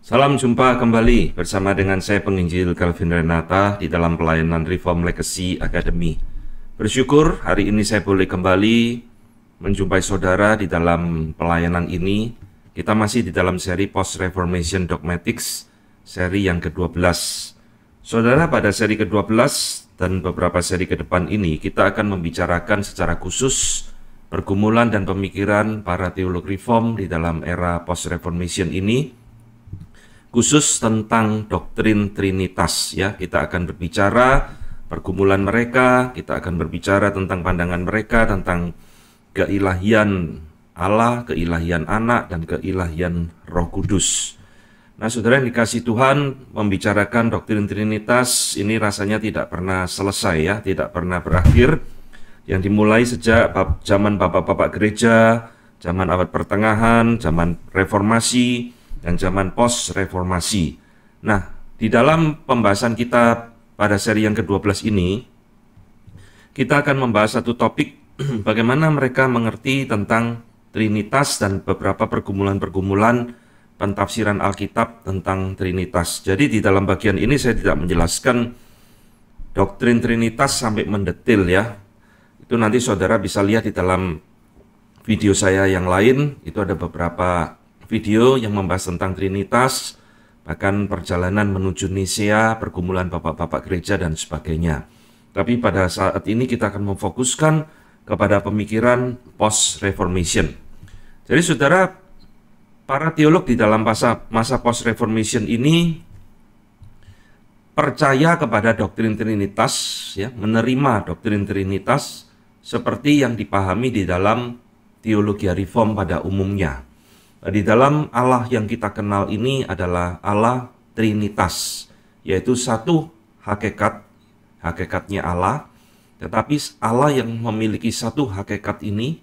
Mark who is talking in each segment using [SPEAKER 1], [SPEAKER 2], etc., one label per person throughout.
[SPEAKER 1] Salam jumpa kembali bersama dengan saya penginjil Calvin Renata di dalam pelayanan Reform Legacy Academy. Bersyukur hari ini saya boleh kembali menjumpai saudara di dalam pelayanan ini. Kita masih di dalam seri Post Reformation Dogmatics, seri yang ke-12. Saudara, pada seri ke-12 dan beberapa seri ke depan ini kita akan membicarakan secara khusus pergumulan dan pemikiran para teolog reform di dalam era Post Reformation ini, khusus tentang doktrin Trinitas. Ya, kita akan berbicara pergumulan mereka, kita akan berbicara tentang pandangan mereka tentang keilahian Allah, keilahian Anak, dan keilahian Roh Kudus. Nah, saudara yang dikasih Tuhan, membicarakan doktrin Trinitas ini rasanya tidak pernah selesai, ya, tidak pernah berakhir. Yang dimulai sejak zaman bapak-bapak gereja, zaman abad pertengahan, zaman reformasi, dan zaman post-reformasi. Nah, di dalam pembahasan kita pada seri yang ke-12 ini, kita akan membahas satu topik, bagaimana mereka mengerti tentang Trinitas dan beberapa pergumulan-pergumulan pentafsiran Alkitab tentang Trinitas. Jadi di dalam bagian ini saya tidak menjelaskan doktrin Trinitas sampai mendetil, ya. Itu nanti saudara bisa lihat di dalam video saya yang lain, itu ada beberapa video yang membahas tentang Trinitas, bahkan perjalanan menuju Nisea, pergumulan bapak-bapak gereja, dan sebagainya. Tapi pada saat ini kita akan memfokuskan kepada pemikiran post-reformation. Jadi saudara, para teolog di dalam masa post-reformation ini percaya kepada doktrin Trinitas, ya, menerima doktrin Trinitas seperti yang dipahami di dalam teologi reform pada umumnya. Di dalam Allah yang kita kenal ini adalah Allah Trinitas, yaitu satu hakikatnya Allah, tetapi Allah yang memiliki satu hakikat ini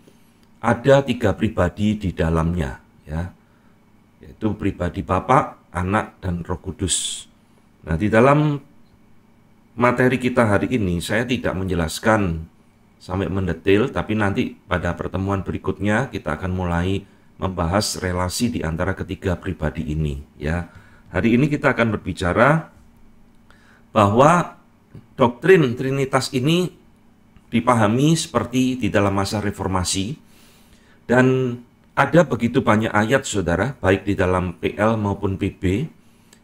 [SPEAKER 1] ada tiga pribadi di dalamnya, ya, yaitu pribadi Bapa, Anak, dan Roh Kudus. Nah, di dalam materi kita hari ini saya tidak menjelaskan sampai mendetail, tapi nanti pada pertemuan berikutnya kita akan mulai membahas relasi di antara ketiga pribadi ini, ya. Hari ini kita akan berbicara bahwa doktrin Trinitas ini dipahami seperti di dalam masa reformasi, dan ada begitu banyak ayat, saudara, baik di dalam PL maupun PB,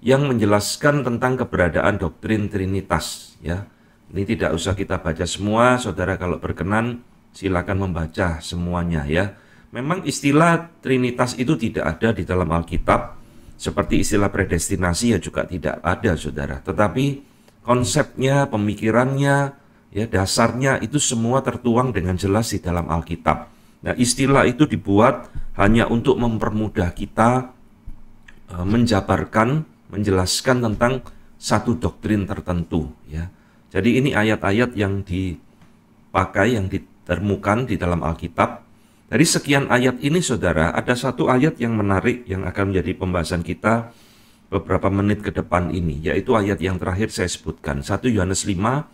[SPEAKER 1] yang menjelaskan tentang keberadaan doktrin Trinitas, ya. Ini tidak usah kita baca semua, saudara, kalau berkenan silakan membaca semuanya, ya. Memang istilah Trinitas itu tidak ada di dalam Alkitab, seperti istilah predestinasi ya juga tidak ada, saudara. Tetapi konsepnya, pemikirannya, ya, dasarnya itu semua tertuang dengan jelas di dalam Alkitab. Nah, istilah itu dibuat hanya untuk mempermudah kita menjabarkan, menjelaskan tentang satu doktrin tertentu, ya. Jadi ini ayat-ayat yang dipakai, yang ditemukan di dalam Alkitab. Dari sekian ayat ini, saudara, ada satu ayat yang menarik yang akan menjadi pembahasan kita beberapa menit ke depan ini, yaitu ayat yang terakhir saya sebutkan, 1 Yohanes 5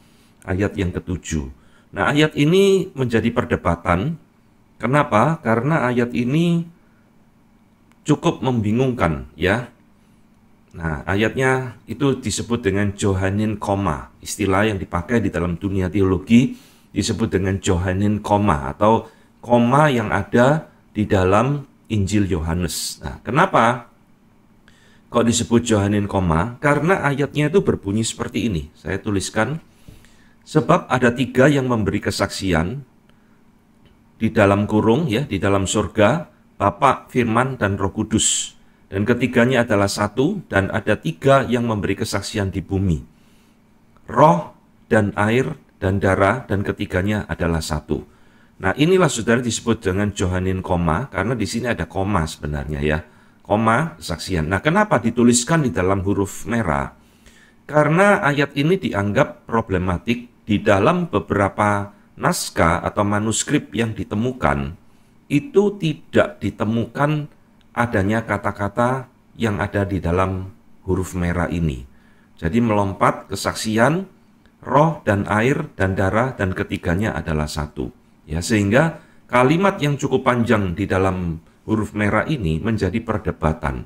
[SPEAKER 1] ayat yang ke-7. Nah, ayat ini menjadi perdebatan. Kenapa? Karena ayat ini cukup membingungkan, ya. Nah, ayatnya itu disebut dengan Johannine koma. Istilah yang dipakai di dalam dunia teologi disebut dengan Johannine koma, atau koma yang ada di dalam Injil Yohanes. Nah, kenapa kok disebut Johannine koma? Karena ayatnya itu berbunyi seperti ini. Saya tuliskan, sebab ada tiga yang memberi kesaksian di dalam kurung, ya, di dalam surga, Bapa, Firman, dan Roh Kudus. Dan ketiganya adalah satu, dan ada tiga yang memberi kesaksian di bumi, roh dan air dan darah, dan ketiganya adalah satu. Nah, inilah, saudara, disebut dengan Johannine koma, karena di sini ada koma sebenarnya, ya. Koma, kesaksian. Nah, kenapa dituliskan di dalam huruf merah? Karena ayat ini dianggap problematik di dalam beberapa naskah atau manuskrip yang ditemukan. Itu tidak ditemukan adanya kata-kata yang ada di dalam huruf merah ini. Jadi melompat, kesaksian, roh dan air dan darah, dan ketiganya adalah satu. Ya, sehingga kalimat yang cukup panjang di dalam huruf merah ini menjadi perdebatan.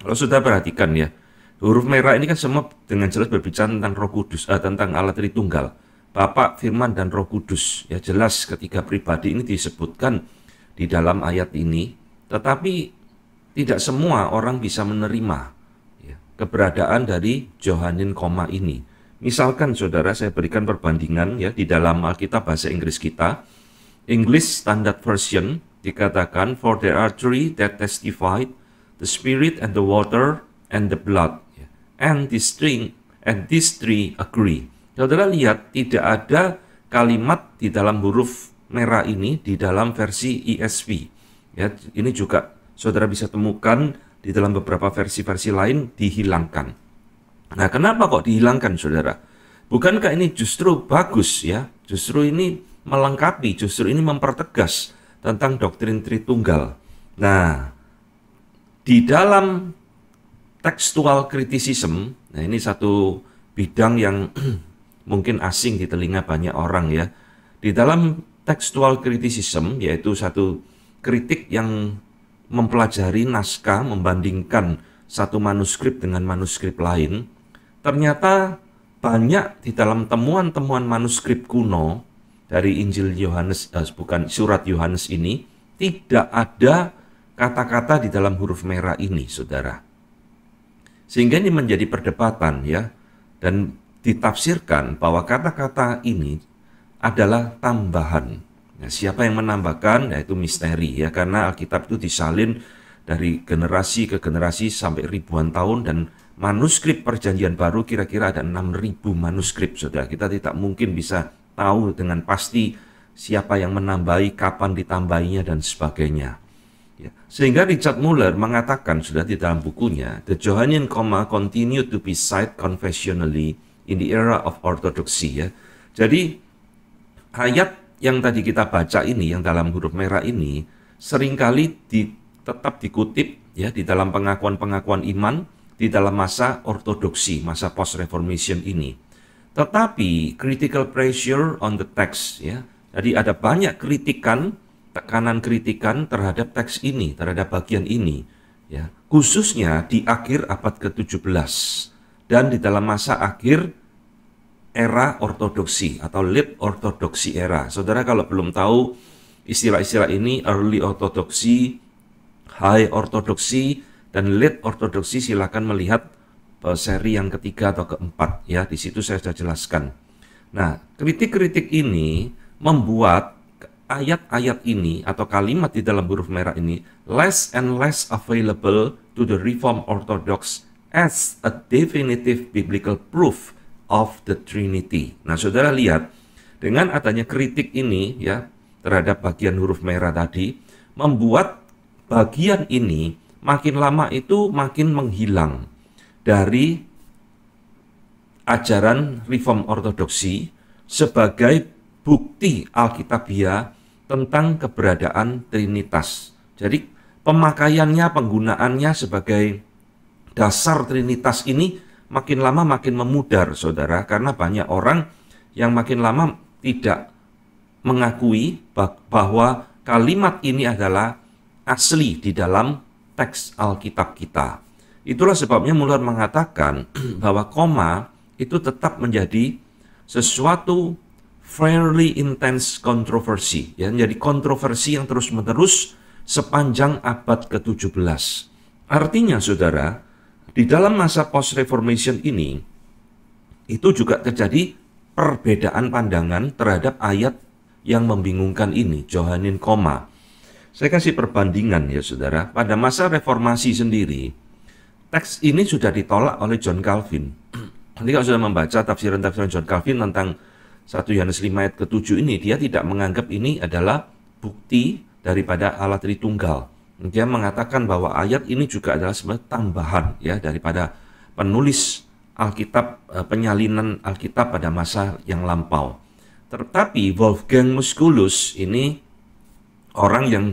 [SPEAKER 1] Kalau sudah perhatikan ya, huruf merah ini kan semua dengan jelas berbicara tentang Roh Kudus, tentang Allah Tritunggal, Bapa, Firman, dan Roh Kudus. Ya jelas ketiga pribadi ini disebutkan di dalam ayat ini, tetapi tidak semua orang bisa menerima ya, keberadaan dari Johannine koma ini. Misalkan saudara, saya berikan perbandingan ya di dalam Alkitab bahasa Inggris kita, English Standard Version dikatakan, "For there are three that testified, the Spirit and the water and the blood, and these three agree." Saudara lihat, tidak ada kalimat di dalam huruf merah ini di dalam versi ESV. Ya, ini juga saudara bisa temukan di dalam beberapa versi-versi lain dihilangkan. Nah, kenapa kok dihilangkan, saudara? Bukankah ini justru bagus ya? Justru ini melengkapi, justru ini mempertegas tentang doktrin Tritunggal. Nah, di dalam textual criticism, nah ini satu bidang yang mungkin asing di telinga banyak orang ya. Di dalam textual criticism, yaitu satu kritik yang mempelajari naskah, membandingkan satu manuskrip dengan manuskrip lain, ternyata banyak di dalam temuan-temuan manuskrip kuno dari Injil Yohanes, bukan surat Yohanes ini, tidak ada kata-kata di dalam huruf merah ini, saudara. Sehingga ini menjadi perdebatan ya, dan ditafsirkan bahwa kata-kata ini adalah tambahan. Nah, siapa yang menambahkan? Yaitu misteri ya, karena Alkitab itu disalin dari generasi ke generasi sampai ribuan tahun, dan manuskrip Perjanjian Baru kira-kira ada 6.000 manuskrip, saudara. Kita tidak mungkin bisa tahu dengan pasti siapa yang menambahi, kapan ditambahinya, dan sebagainya. Ya. Sehingga Richard Muller mengatakan sudah di dalam bukunya, "The Johannine comma continued to be cited confessionally in the era of orthodoxy." Ya. Jadi ayat yang tadi kita baca ini, yang dalam huruf merah ini, seringkali tetap dikutip ya di dalam pengakuan-pengakuan iman di dalam masa ortodoksi, masa post-reformation ini. Tetapi critical pressure on the text ya. Jadi ada banyak kritikan, tekanan kritikan terhadap teks ini, terhadap bagian ini ya. Khususnya di akhir abad ke-17 dan di dalam masa akhir era ortodoksi atau late ortodoksi era. Saudara kalau belum tahu istilah-istilah ini, early ortodoksi, high ortodoksi, dan late ortodoksi, silakan melihat seri yang ketiga atau keempat ya, di situ saya sudah jelaskan. Nah, kritik-kritik ini membuat ayat-ayat ini atau kalimat di dalam huruf merah ini less and less available to the Reformed Orthodox as a definitive biblical proof of the Trinity. Nah, saudara lihat, dengan adanya kritik ini ya terhadap bagian huruf merah tadi, membuat bagian ini makin lama itu makin menghilang dari ajaran Reform Ortodoksi sebagai bukti Alkitabiah tentang keberadaan Trinitas. Jadi pemakaiannya, penggunaannya sebagai dasar Trinitas ini makin lama makin memudar, saudara, karena banyak orang yang makin lama tidak mengakui bahwa kalimat ini adalah asli di dalam teks Alkitab kita. Itulah sebabnya Muller mengatakan bahwa koma itu tetap menjadi sesuatu fairly intense controversy, ya, menjadi kontroversi yang terus-menerus sepanjang abad ke-17. Artinya, saudara, di dalam masa post-reformation ini, itu juga terjadi perbedaan pandangan terhadap ayat yang membingungkan ini, Johannine koma. Saya kasih perbandingan ya saudara, pada masa reformasi sendiri, teks ini sudah ditolak oleh John Calvin. Nanti kalau sudah membaca tafsiran-tafsiran John Calvin tentang 1 Yohanes 5 ayat ke-7 ini, dia tidak menganggap ini adalah bukti daripada Allah Tritunggal. Dia mengatakan bahwa ayat ini juga adalah sebenarnya tambahan ya daripada penulis Alkitab, penyalinan Alkitab pada masa yang lampau. Tetapi Wolfgang Musculus ini orang yang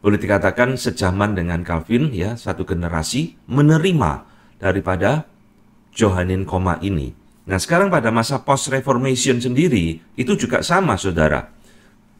[SPEAKER 1] boleh dikatakan sejaman dengan Calvin ya, satu generasi, menerima daripada Johannine koma ini. Nah, sekarang pada masa post-reformation sendiri itu juga sama, saudara.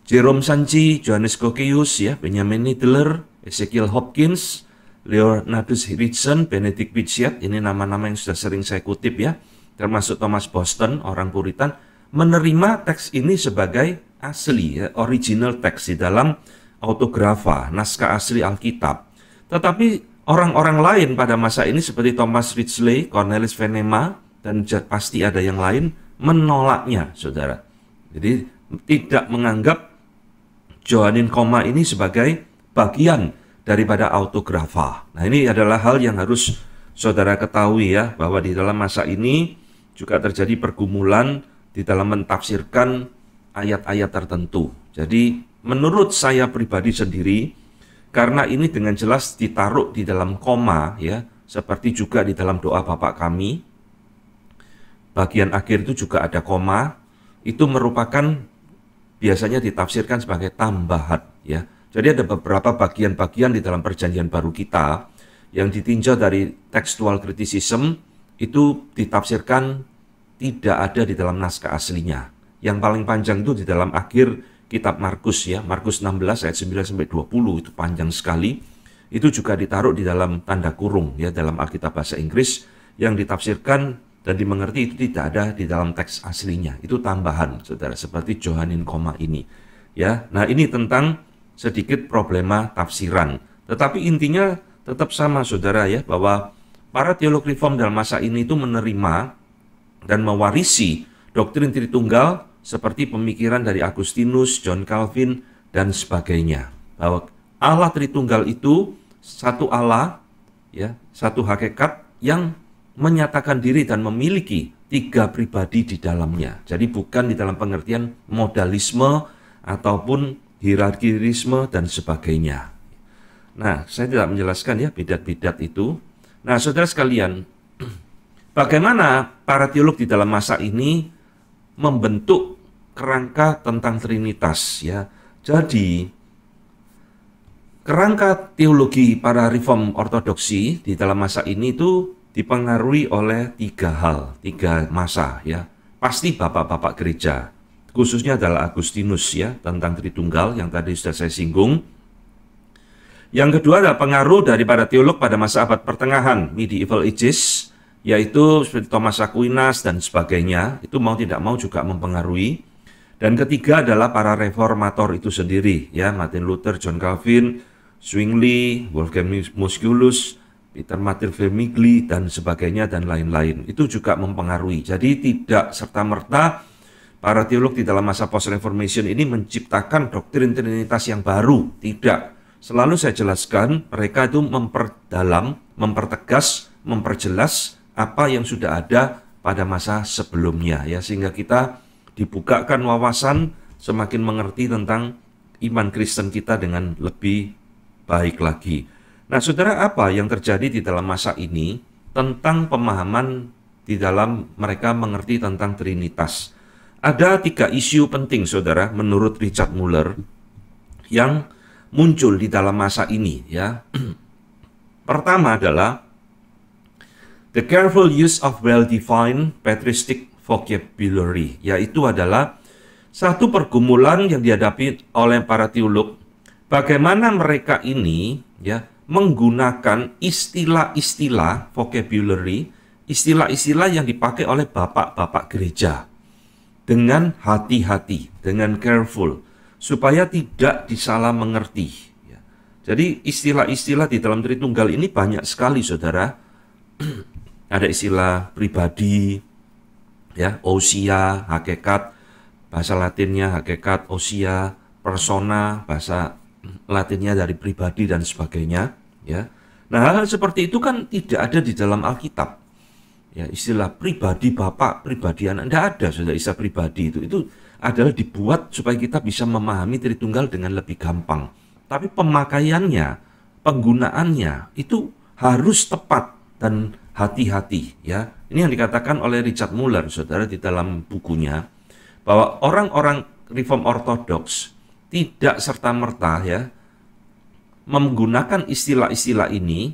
[SPEAKER 1] Jerome Sanchi, Johannes Kokeus ya, Benjamin Nidler, Ezekiel Hopkins, Leonardus Ritson, Benedict Wittiat, ini nama-nama yang sudah sering saya kutip ya, termasuk Thomas Boston, orang Puritan, menerima teks ini sebagai asli, ya, original teks di dalam autografa, naskah asli Alkitab. Tetapi orang-orang lain pada masa ini seperti Thomas Ridgely, Cornelis Venema, dan pasti ada yang lain menolaknya, saudara. Jadi tidak menganggap Johannine Comma ini sebagai bagian daripada autografa. Nah, ini adalah hal yang harus saudara ketahui ya, bahwa di dalam masa ini juga terjadi pergumulan di dalam mentafsirkan ayat-ayat tertentu. Jadi menurut saya pribadi sendiri, karena ini dengan jelas ditaruh di dalam koma ya, seperti juga di dalam doa Bapa Kami, bagian akhir itu juga ada koma, itu merupakan biasanya ditafsirkan sebagai tambahan ya. Jadi ada beberapa bagian-bagian di dalam perjanjian baru kita yang ditinjau dari textual criticism itu ditafsirkan tidak ada di dalam naskah aslinya. Yang paling panjang itu di dalam akhir kitab Markus ya, Markus 16 ayat 9 sampai 20 itu panjang sekali. Itu juga ditaruh di dalam tanda kurung ya dalam Alkitab bahasa Inggris yang ditafsirkan dan dimengerti itu tidak ada di dalam teks aslinya. Itu tambahan, saudara, seperti Johannine Comma ini. Ya, nah ini tentang sedikit problema tafsiran. Tetapi intinya tetap sama, saudara ya, bahwa para teolog reform dalam masa ini itu menerima dan mewarisi doktrin Tritunggal seperti pemikiran dari Agustinus, John Calvin, dan sebagainya. Bahwa Allah Tritunggal itu satu Allah, ya, satu hakikat yang menyatakan diri dan memiliki tiga pribadi di dalamnya. Jadi bukan di dalam pengertian modalisme ataupun hierarkisme dan sebagainya. Nah, saya tidak menjelaskan ya bidat-bidat itu. Nah, saudara sekalian, bagaimana para teolog di dalam masa ini membentuk kerangka tentang Trinitas ya. Jadi kerangka teologi para reform ortodoksi di dalam masa ini itu dipengaruhi oleh tiga hal, tiga masa ya. Pasti bapak-bapak gereja, khususnya adalah Agustinus ya, tentang Tritunggal yang tadi sudah saya singgung. Yang kedua adalah pengaruh daripada teolog pada masa abad pertengahan, medieval ages, yaitu seperti Thomas Aquinas dan sebagainya, itu mau tidak mau juga mempengaruhi. Dan ketiga adalah para reformator itu sendiri, ya, Martin Luther, John Calvin, Zwingli, Wolfgang Musculus, Peter Martyr Vermigli, dan sebagainya, dan lain-lain. Itu juga mempengaruhi. Jadi tidak serta-merta para teolog di dalam masa post-reformation ini menciptakan doktrin Trinitas yang baru. Tidak. Selalu saya jelaskan, mereka itu memperdalam, mempertegas, memperjelas apa yang sudah ada pada masa sebelumnya, ya, sehingga kita dibukakan wawasan, semakin mengerti tentang iman Kristen kita dengan lebih baik lagi. Nah, saudara, apa yang terjadi di dalam masa ini tentang pemahaman di dalam mereka mengerti tentang Trinitas? Ada tiga isu penting, saudara, menurut Richard Muller yang muncul di dalam masa ini, ya. Pertama adalah the careful use of well-defined patristic vocabulary, yaitu adalah satu pergumulan yang dihadapi oleh para teolog. Bagaimana mereka ini, ya, menggunakan istilah-istilah vocabulary, istilah-istilah yang dipakai oleh bapak-bapak gereja dengan hati-hati, dengan careful, supaya tidak disalah mengerti. Ya. Jadi istilah-istilah di dalam Tritunggal ini banyak sekali, saudara. Ada istilah pribadi, ya, ousia, hakikat, bahasa Latinnya hakikat, ousia, persona, bahasa Latinnya dari pribadi, dan sebagainya, ya. Nah, hal seperti itu kan tidak ada di dalam Alkitab. Ya, istilah pribadi bapak, pribadi anak, tidak ada, sudah istilah pribadi itu adalah dibuat supaya kita bisa memahami Tritunggal dengan lebih gampang. Tapi pemakaiannya, penggunaannya itu harus tepat dan hati-hati, ya. Ini yang dikatakan oleh Richard Muller, saudara, di dalam bukunya, bahwa orang-orang reform ortodoks tidak serta-merta, ya, menggunakan istilah-istilah ini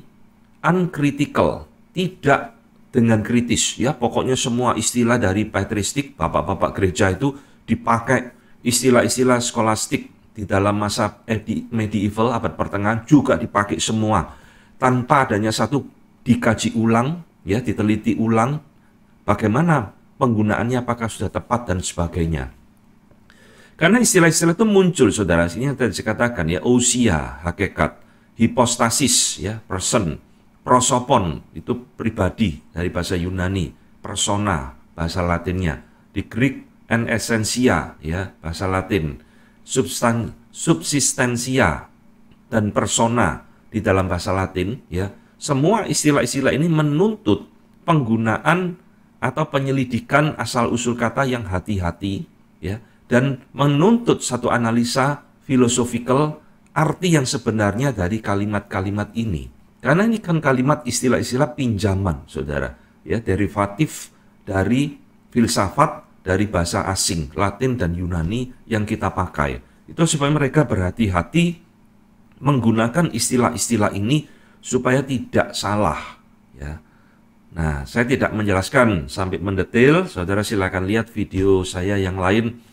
[SPEAKER 1] uncritical, tidak dengan kritis, ya. Pokoknya semua istilah dari patristik, bapak-bapak gereja itu dipakai, istilah-istilah skolastik di dalam masa medieval abad pertengahan juga dipakai semua. tanpa adanya satu dikaji ulang, ya, diteliti ulang, bagaimana penggunaannya, apakah sudah tepat dan sebagainya. Karena istilah-istilah itu muncul, saudara, ini yang tadi saya katakan, ya, ousia, hakikat, hipostasis, ya, person, prosopon, itu pribadi dari bahasa Yunani, persona, bahasa Latinnya, di Greek, en essentia, ya, bahasa Latin, subsistensia, dan persona di dalam bahasa Latin, ya, semua istilah-istilah ini menuntut penggunaan atau penyelidikan asal-usul kata yang hati-hati, ya, dan menuntut satu analisa filosofikal arti yang sebenarnya dari kalimat-kalimat ini. Karena ini kan kalimat istilah-istilah pinjaman, saudara, ya, derivatif dari filsafat dari bahasa asing, Latin dan Yunani yang kita pakai. Itu supaya mereka berhati-hati menggunakan istilah-istilah ini supaya tidak salah, ya. Nah, saya tidak menjelaskan sampai mendetail, saudara silakan lihat video saya yang lain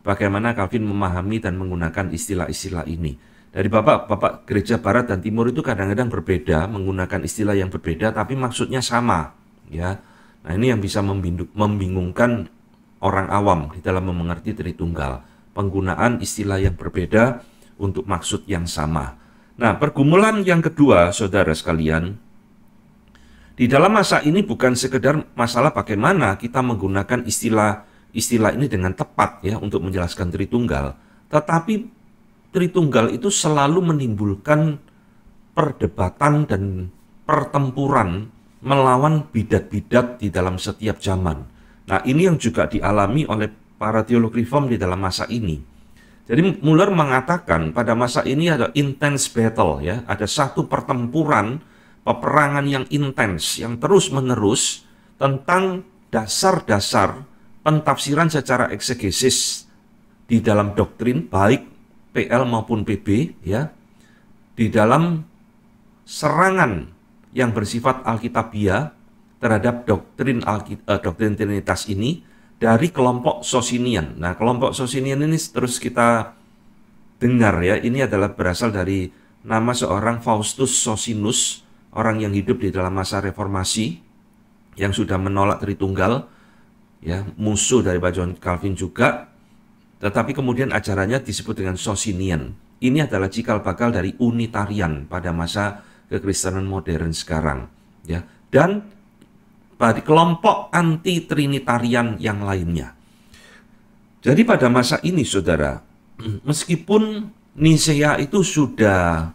[SPEAKER 1] bagaimana Calvin memahami dan menggunakan istilah-istilah ini. Dari bapak-bapak gereja barat dan timur itu kadang-kadang berbeda, menggunakan istilah yang berbeda tapi maksudnya sama, ya. Nah, ini yang bisa membingungkan orang awam di dalam mengerti Tritunggal. Penggunaan istilah yang berbeda untuk maksud yang sama. Nah, pergumulan yang kedua, saudara sekalian, di dalam masa ini bukan sekedar masalah bagaimana kita menggunakan istilah ini dengan tepat, ya, untuk menjelaskan Tritunggal, tetapi Tritunggal itu selalu menimbulkan perdebatan dan pertempuran melawan bidat-bidat di dalam setiap zaman. Nah, ini yang juga dialami oleh para teolog reform di dalam masa ini. Jadi Muller mengatakan pada masa ini ada intense battle, ya, ada satu pertempuran, peperangan yang intens, yang terus-menerus tentang dasar-dasar pentafsiran secara eksegesis di dalam doktrin, baik PL maupun PB, ya, di dalam serangan yang bersifat alkitabiah terhadap doktrin Trinitas ini dari kelompok Socinian. Nah, kelompok Socinian ini terus kita dengar, ya, ini adalah berasal dari nama seorang Faustus Socinus, orang yang hidup di dalam masa reformasi, yang sudah menolak Tritunggal, ya, musuh dari John Calvin juga, tetapi kemudian ajarannya disebut dengan Socinian. Ini adalah cikal bakal dari Unitarian pada masa kekristenan modern sekarang, ya, dan pada kelompok anti-trinitarian yang lainnya. Jadi pada masa ini, saudara, meskipun Nisea itu sudah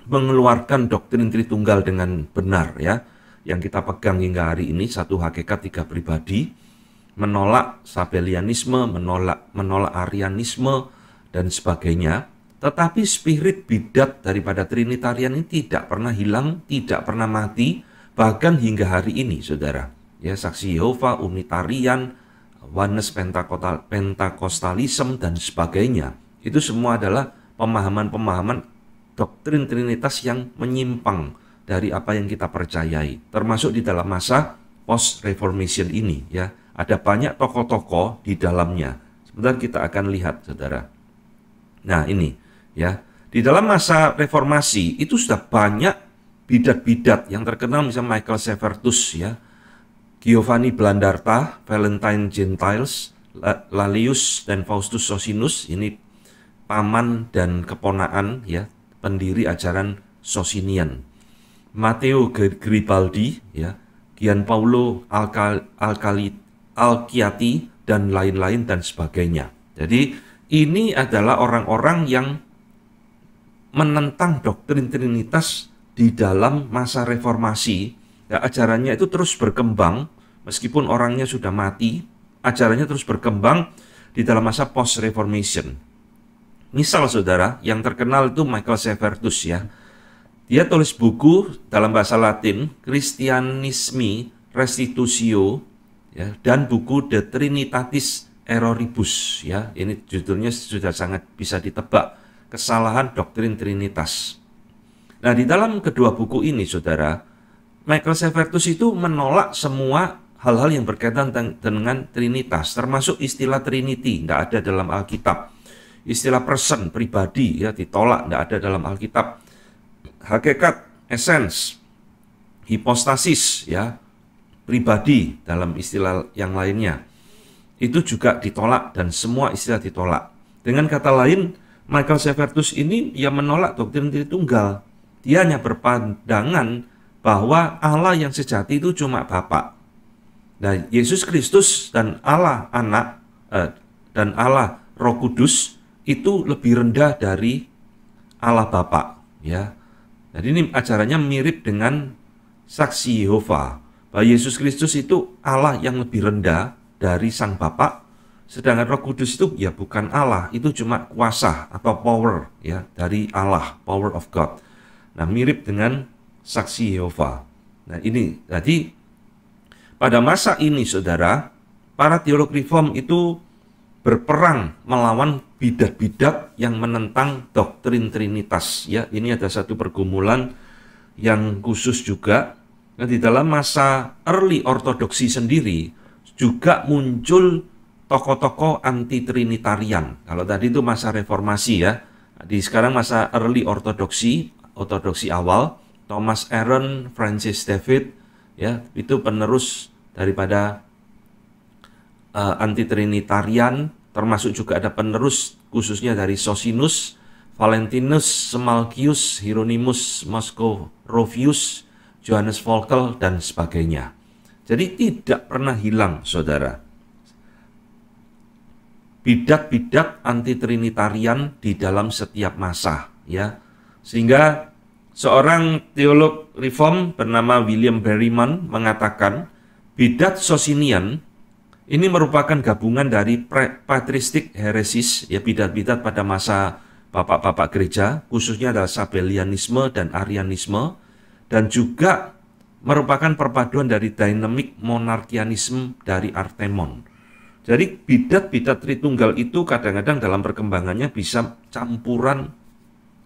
[SPEAKER 1] mengeluarkan doktrin Tritunggal dengan benar, ya, yang kita pegang hingga hari ini, satu hakikat tiga pribadi, menolak Sabellianisme, menolak Arianisme dan sebagainya, tetapi spirit bidat daripada Trinitarian ini tidak pernah hilang, tidak pernah mati, bahkan hingga hari ini, saudara, ya, Saksi Yehova, Unitarian, Oneness Pentakostalisme dan sebagainya, itu semua adalah pemahaman-pemahaman doktrin Trinitas yang menyimpang dari apa yang kita percayai, termasuk di dalam masa post-reformation ini, ya, ada banyak tokoh-tokoh di dalamnya. Sebentar kita akan lihat, saudara. Nah, ini, ya, di dalam masa reformasi itu sudah banyak bidat-bidat yang terkenal, misalnya Michael Servetus, ya, Giovanni Blandarta, Valentine Gentiles, Lalius dan Faustus Socinus, ini paman dan keponaan, ya, pendiri ajaran Socinian. Matteo Garibaldi, ya, Gianpaolo Alciati dan lain-lain dan sebagainya. Jadi ini adalah orang-orang yang menentang doktrin Trinitas di dalam masa reformasi, ya, ajarannya itu terus berkembang, meskipun orangnya sudah mati, ajarannya terus berkembang di dalam masa post-reformation. Misal, saudara, yang terkenal itu Michael Servetus, ya. Dia tulis buku dalam bahasa Latin, Christianismi Restitutio, ya, dan buku De Trinitatis Erroribus, ya. Ini judulnya sudah sangat bisa ditebak, kesalahan doktrin Trinitas. Nah, di dalam kedua buku ini, saudara, Michael Servetus itu menolak semua hal-hal yang berkaitan dengan Trinitas, termasuk istilah Trinity, tidak ada dalam Alkitab. Istilah person, pribadi, ya, ditolak, tidak ada dalam Alkitab. Hakikat essence, hipostasis, ya, pribadi dalam istilah yang lainnya. Itu juga ditolak dan semua istilah ditolak. Dengan kata lain, Michael Servetus ini yang menolak doktrin Tritunggal. Dia hanya berpandangan bahwa Allah yang sejati itu cuma Bapa. Nah, Yesus Kristus dan Allah Anak dan Allah Roh Kudus itu lebih rendah dari Allah Bapa, ya. Jadi ini ajarannya mirip dengan saksi Yehova, bahwa Yesus Kristus itu Allah yang lebih rendah dari Sang Bapa, sedangkan Roh Kudus itu ya bukan Allah, itu cuma kuasa atau power, ya, dari Allah, power of God. Nah, mirip dengan saksi Yehova. Nah, ini jadi pada masa ini, saudara, para teolog reform itu berperang melawan bidat-bidat yang menentang doktrin Trinitas. Ya, ini ada satu pergumulan yang khusus juga. Nah, di dalam masa early ortodoksi sendiri juga muncul tokoh-tokoh anti-trinitarian. Kalau tadi itu masa reformasi, ya. Di sekarang masa early ortodoksi awal, Thomas Aaron, Francis David, ya, itu penerus daripada anti-trinitarian, termasuk juga ada penerus khususnya dari Sosinus, Valentinus, Smalkius, Hieronymus Moschorovius, Johannes Volkel, dan sebagainya. Jadi tidak pernah hilang, saudara, bidat-bidat anti-trinitarian di dalam setiap masa, ya. Sehingga seorang teolog reform bernama William Berryman mengatakan bidat Socinian ini merupakan gabungan dari patristik heresis, ya, bidat-bidat pada masa bapak-bapak gereja, khususnya adalah Sabellianisme dan Arianisme, dan juga merupakan perpaduan dari dinamik monarkianisme dari Artemon. Jadi bidat-bidat Tritunggal itu kadang-kadang dalam perkembangannya bisa campuran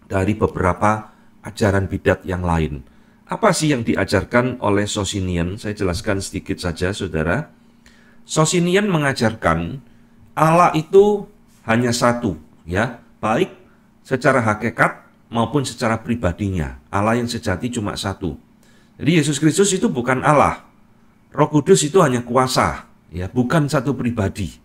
[SPEAKER 1] dari beberapa ajaran bidat yang lain. Apa sih yang diajarkan oleh Socinian? Saya jelaskan sedikit saja, saudara. Socinian mengajarkan Allah itu hanya satu, ya, baik secara hakikat maupun secara pribadinya. Allah yang sejati cuma satu. Jadi Yesus Kristus itu bukan Allah. Roh Kudus itu hanya kuasa, ya, bukan satu pribadi.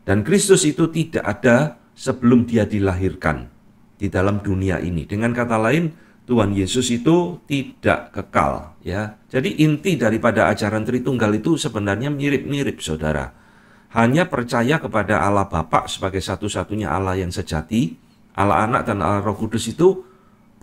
[SPEAKER 1] Dan Kristus itu tidak ada sebelum dia dilahirkan di dalam dunia ini. Dengan kata lain, Tuhan Yesus itu tidak kekal, ya. Jadi inti daripada ajaran Tritunggal itu sebenarnya mirip-mirip, saudara. Hanya percaya kepada Allah Bapa sebagai satu-satunya Allah yang sejati. Allah Anak dan Allah Roh Kudus itu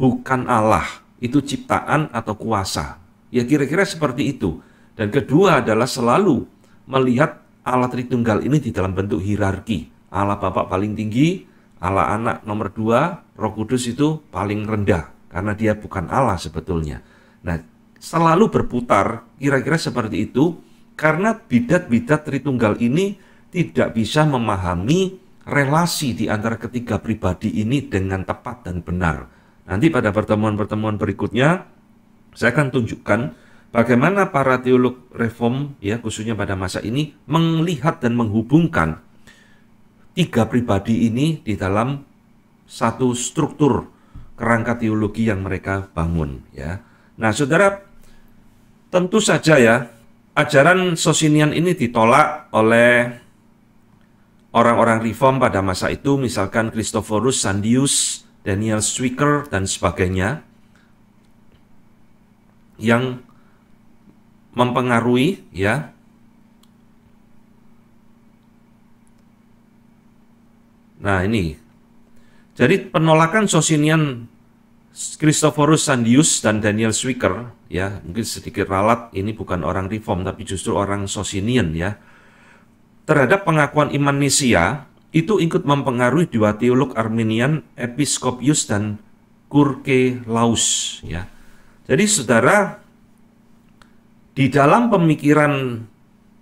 [SPEAKER 1] bukan Allah, itu ciptaan atau kuasa. Ya, kira-kira seperti itu. Dan kedua adalah selalu melihat Allah Tritunggal ini di dalam bentuk hierarki. Allah Bapa paling tinggi, Allah Anak nomor 2, Roh Kudus itu paling rendah. Karena dia bukan Allah sebetulnya. Nah, selalu berputar kira-kira seperti itu. Karena bidat-bidat Tritunggal ini tidak bisa memahami relasi di antara ketiga pribadi ini dengan tepat dan benar. Nanti pada pertemuan-pertemuan berikutnya, saya akan tunjukkan bagaimana para teolog reform, ya, khususnya pada masa ini, melihat dan menghubungkan tiga pribadi ini di dalam satu struktur kerangka teologi yang mereka bangun, ya. Nah, saudara, tentu saja, ya, ajaran Socinian ini ditolak oleh orang-orang reform pada masa itu, misalkan Christophorus Sandius, Daniel Zwicker, dan sebagainya, yang mempengaruhi, ya, nah ini. Jadi penolakan Socinian, Christophorus Sandius dan Daniel Zwicker, ya, mungkin sedikit ralat, ini bukan orang reform tapi justru orang Socinian, ya, terhadap pengakuan iman Nisia itu ikut mempengaruhi dua teolog Arminian, Episcopius dan Kurkelaus, ya. Jadi saudara, di dalam pemikiran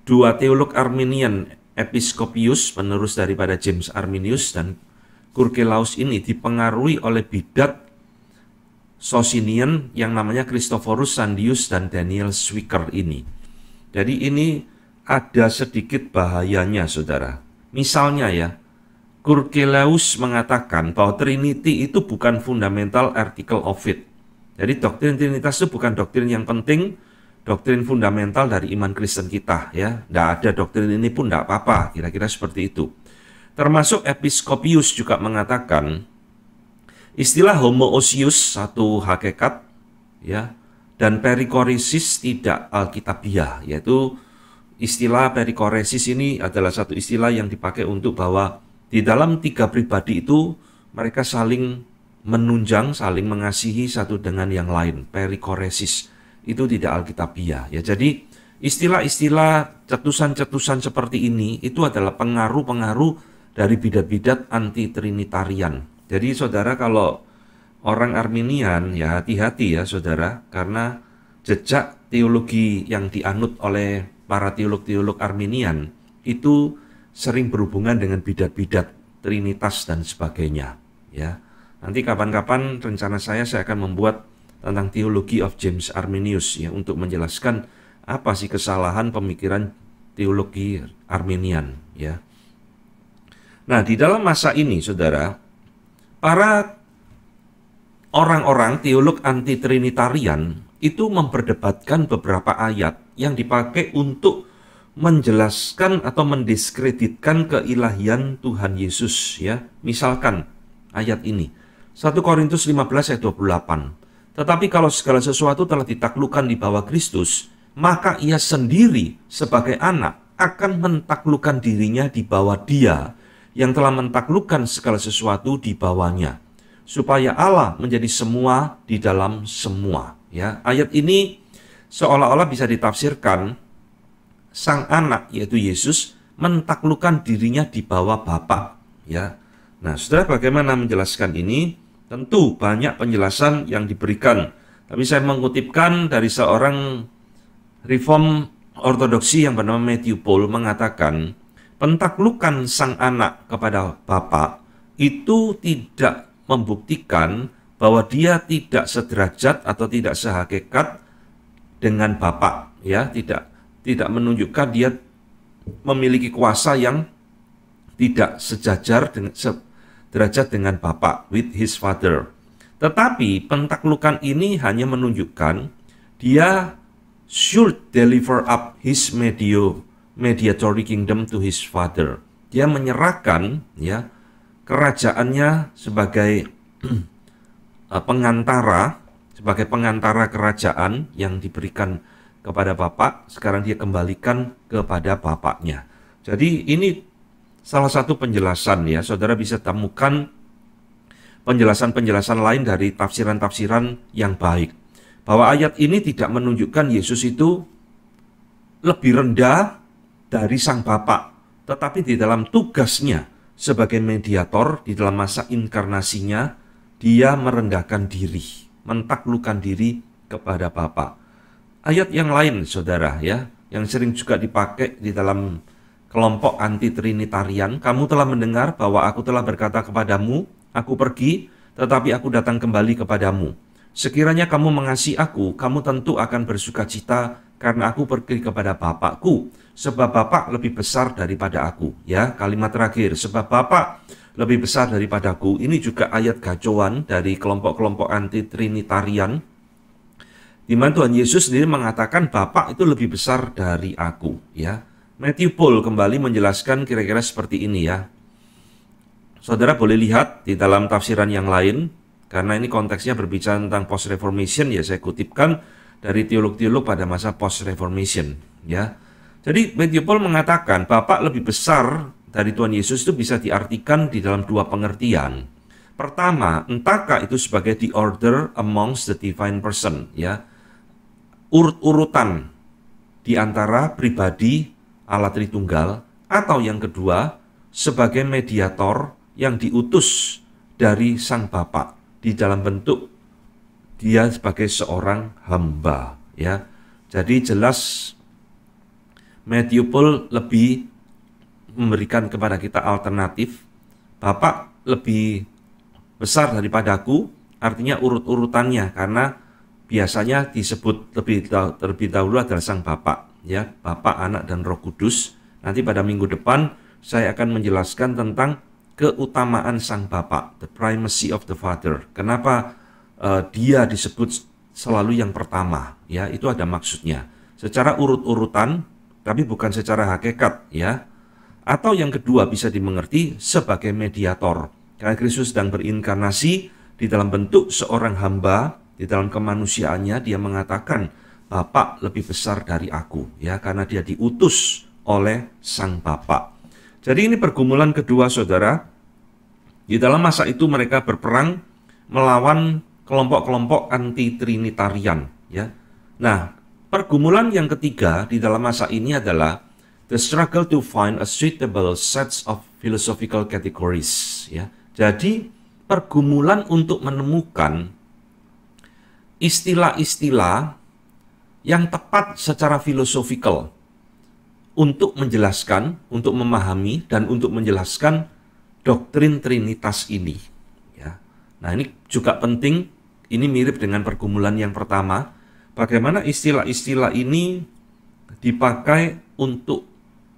[SPEAKER 1] dua teolog Arminian, Episcopius, penerus daripada James Arminius, dan Kurkelaus ini dipengaruhi oleh bidat Socinian yang namanya Christophorus Sandius dan Daniel Zwicker ini. Jadi ini ada sedikit bahayanya, saudara. Misalnya, ya, Kurkelaus mengatakan bahwa Trinity itu bukan fundamental article of faith. Jadi doktrin Trinitas itu bukan doktrin yang penting, doktrin fundamental dari iman Kristen kita, ya. Tidak ada doktrin ini pun tidak apa-apa, kira-kira seperti itu. Termasuk Episkopius juga mengatakan istilah homoousios satu hakikat, ya, dan perikoresis tidak alkitabiah, yaitu istilah perikoresis ini adalah satu istilah yang dipakai untuk bahwa di dalam tiga pribadi itu mereka saling menunjang, saling mengasihi satu dengan yang lain. Perikoresis itu tidak alkitabiah, ya. Jadi istilah-istilah cetusan-cetusan seperti ini itu adalah pengaruh-pengaruh dari bidat-bidat anti-trinitarian. Jadi saudara, kalau orang Arminian, ya hati-hati ya saudara, karena jejak teologi yang dianut oleh para teolog-teolog Arminian itu sering berhubungan dengan bidat-bidat Trinitas dan sebagainya, ya. Nanti kapan-kapan rencana saya akan membuat tentang Theology of James Arminius, ya, untuk menjelaskan apa sih kesalahan pemikiran teologi Arminian, ya. Nah, di dalam masa ini saudara, para orang-orang teolog anti-trinitarian itu memperdebatkan beberapa ayat yang dipakai untuk menjelaskan atau mendiskreditkan keilahian Tuhan Yesus, ya. Misalkan ayat ini 1 Korintus 15 ayat 28. Tetapi kalau segala sesuatu telah ditaklukkan di bawah Kristus, maka ia sendiri sebagai anak akan mentaklukkan dirinya di bawah Dia yang telah mentaklukkan segala sesuatu di bawahnya, supaya Allah menjadi semua di dalam semua, ya. Ayat ini seolah-olah bisa ditafsirkan sang anak, yaitu Yesus, mentaklukkan dirinya di bawah Bapa, ya. Nah, saudara, bagaimana menjelaskan ini? Tentu banyak penjelasan yang diberikan, tapi saya mengutipkan dari seorang reform ortodoksi yang bernama Matthew Paul mengatakan, pentaklukan sang anak kepada Bapa itu tidak membuktikan bahwa dia tidak sederajat atau tidak sehakikat dengan Bapa, ya, tidak menunjukkan dia memiliki kuasa yang tidak sejajar dengan derajat dengan Bapa, with his father. Tetapi pentaklukan ini hanya menunjukkan dia should deliver up his mediatory kingdom to his father. Dia menyerahkan, ya, kerajaannya sebagai sebagai pengantara kerajaan yang diberikan kepada Bapa, sekarang dia kembalikan kepada Bapaknya. Jadi ini salah satu penjelasan, ya. Saudara bisa temukan penjelasan-penjelasan lain dari tafsiran-tafsiran yang baik, bahwa ayat ini tidak menunjukkan Yesus itu lebih rendah dari sang Bapa, tetapi di dalam tugasnya sebagai mediator di dalam masa inkarnasinya, dia merendahkan diri, mentaklukkan diri kepada Bapa. Ayat yang lain, saudara, ya, yang sering juga dipakai di dalam kelompok anti-trinitarian, kamu telah mendengar bahwa aku telah berkata kepadamu, aku pergi, tetapi aku datang kembali kepadamu. Sekiranya kamu mengasihi aku, kamu tentu akan bersukacita karena aku pergi kepada Bapakku, sebab Bapa lebih besar daripada aku. Ya, kalimat terakhir, sebab Bapa lebih besar daripadaku. Ini juga ayat gacauan dari kelompok-kelompok anti-trinitarian, di mana Tuhan Yesus sendiri mengatakan Bapa itu lebih besar dari aku, ya. Matthew Paul kembali menjelaskan kira-kira seperti ini, ya. Saudara boleh lihat di dalam tafsiran yang lain, karena ini konteksnya berbicara tentang post-reformation, ya, saya kutipkan dari teolog-teolog pada masa post-reformation, ya. Jadi Matthew Paul mengatakan Bapa lebih besar dari Tuhan Yesus itu bisa diartikan di dalam dua pengertian. Pertama, entahkah itu sebagai the order amongst the divine person, ya, urut-urutan di antara pribadi Allah Tritunggal, atau yang kedua sebagai mediator yang diutus dari sang Bapa di dalam bentuk dia sebagai seorang hamba, ya. Jadi jelas Matthew Paul lebih memberikan kepada kita alternatif, Bapa lebih besar daripadaku, artinya urut-urutannya, karena biasanya disebut terlebih dahulu adalah sang Bapa, ya, Bapa, Anak, dan Roh Kudus. Nanti pada minggu depan saya akan menjelaskan tentang keutamaan sang Bapa, the primacy of the Father. Kenapa dia disebut selalu yang pertama, ya, itu ada maksudnya. Secara urut-urutan, tapi bukan secara hakikat, ya. Atau yang kedua bisa dimengerti sebagai mediator. Karena Kristus sedang berinkarnasi di dalam bentuk seorang hamba, di dalam kemanusiaannya dia mengatakan, Bapa lebih besar dari aku, ya, karena dia diutus oleh Sang Bapa. Jadi ini pergumulan kedua, saudara. Di dalam masa itu mereka berperang melawan kelompok-kelompok anti-trinitarian, ya. Nah, pergumulan yang ketiga di dalam masa ini adalah the struggle to find a suitable sets of philosophical categories, ya. Jadi pergumulan untuk menemukan istilah-istilah yang tepat secara filosofikal untuk menjelaskan, untuk memahami dan untuk menjelaskan doktrin Trinitas ini, ya. Nah, ini juga penting, ini mirip dengan pergumulan yang pertama, bagaimana istilah-istilah ini dipakai untuk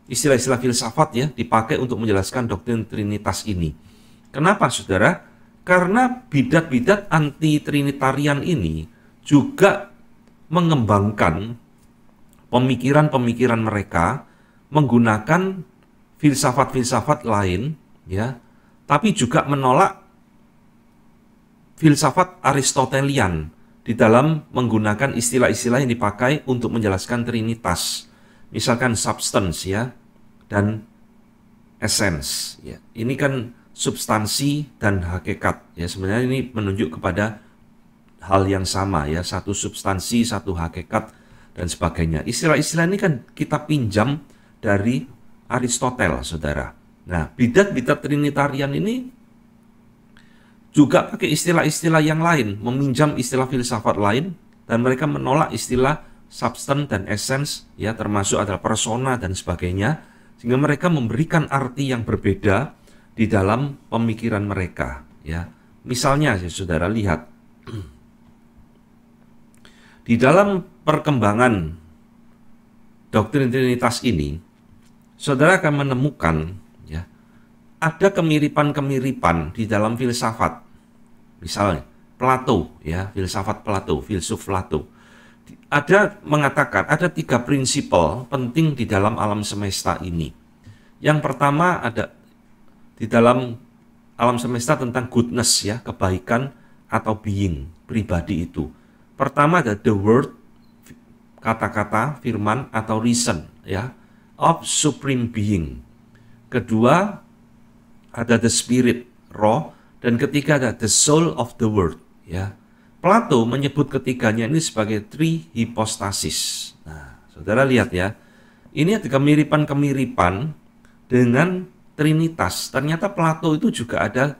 [SPEAKER 1] istilah-istilah filsafat, ya, dipakai untuk menjelaskan doktrin Trinitas ini. Kenapa, saudara? Karena bidat-bidat anti-trinitarian ini juga mengembangkan pemikiran-pemikiran mereka menggunakan filsafat-filsafat lain, ya, tapi juga menolak filsafat Aristotelian di dalam menggunakan istilah-istilah yang dipakai untuk menjelaskan Trinitas. Misalkan substance, ya, dan essence, ya. Ini kan substansi dan hakikat, ya. Sebenarnya ini menunjuk kepada hal yang sama, ya, satu substansi, satu hakikat dan sebagainya. Istilah-istilah ini kan kita pinjam dari Aristoteles, saudara. Nah, bidat-bidat Trinitarian ini juga pakai istilah-istilah yang lain, meminjam istilah filsafat lain, dan mereka menolak istilah substance dan essence, ya, termasuk adalah persona dan sebagainya, sehingga mereka memberikan arti yang berbeda di dalam pemikiran mereka, ya. Misalnya, ya, saudara lihat di dalam perkembangan doktrin Trinitas ini, saudara akan menemukan, ya, ada kemiripan-kemiripan di dalam filsafat. Misalnya Plato, ya, filsafat Plato, filsuf Plato. Ada mengatakan ada 3 prinsipal penting di dalam alam semesta ini. Yang pertama ada di dalam alam semesta tentang goodness, ya, kebaikan atau being, pribadi itu. Pertama ada the word, kata-kata, firman atau reason, ya, of supreme being. Kedua ada the spirit, roh, dan ketiga ada the soul of the word, ya. Plato menyebut ketiganya ini sebagai three hypostasis. Nah, saudara lihat, ya, ini ada kemiripan-kemiripan dengan Trinitas. Ternyata Plato itu juga ada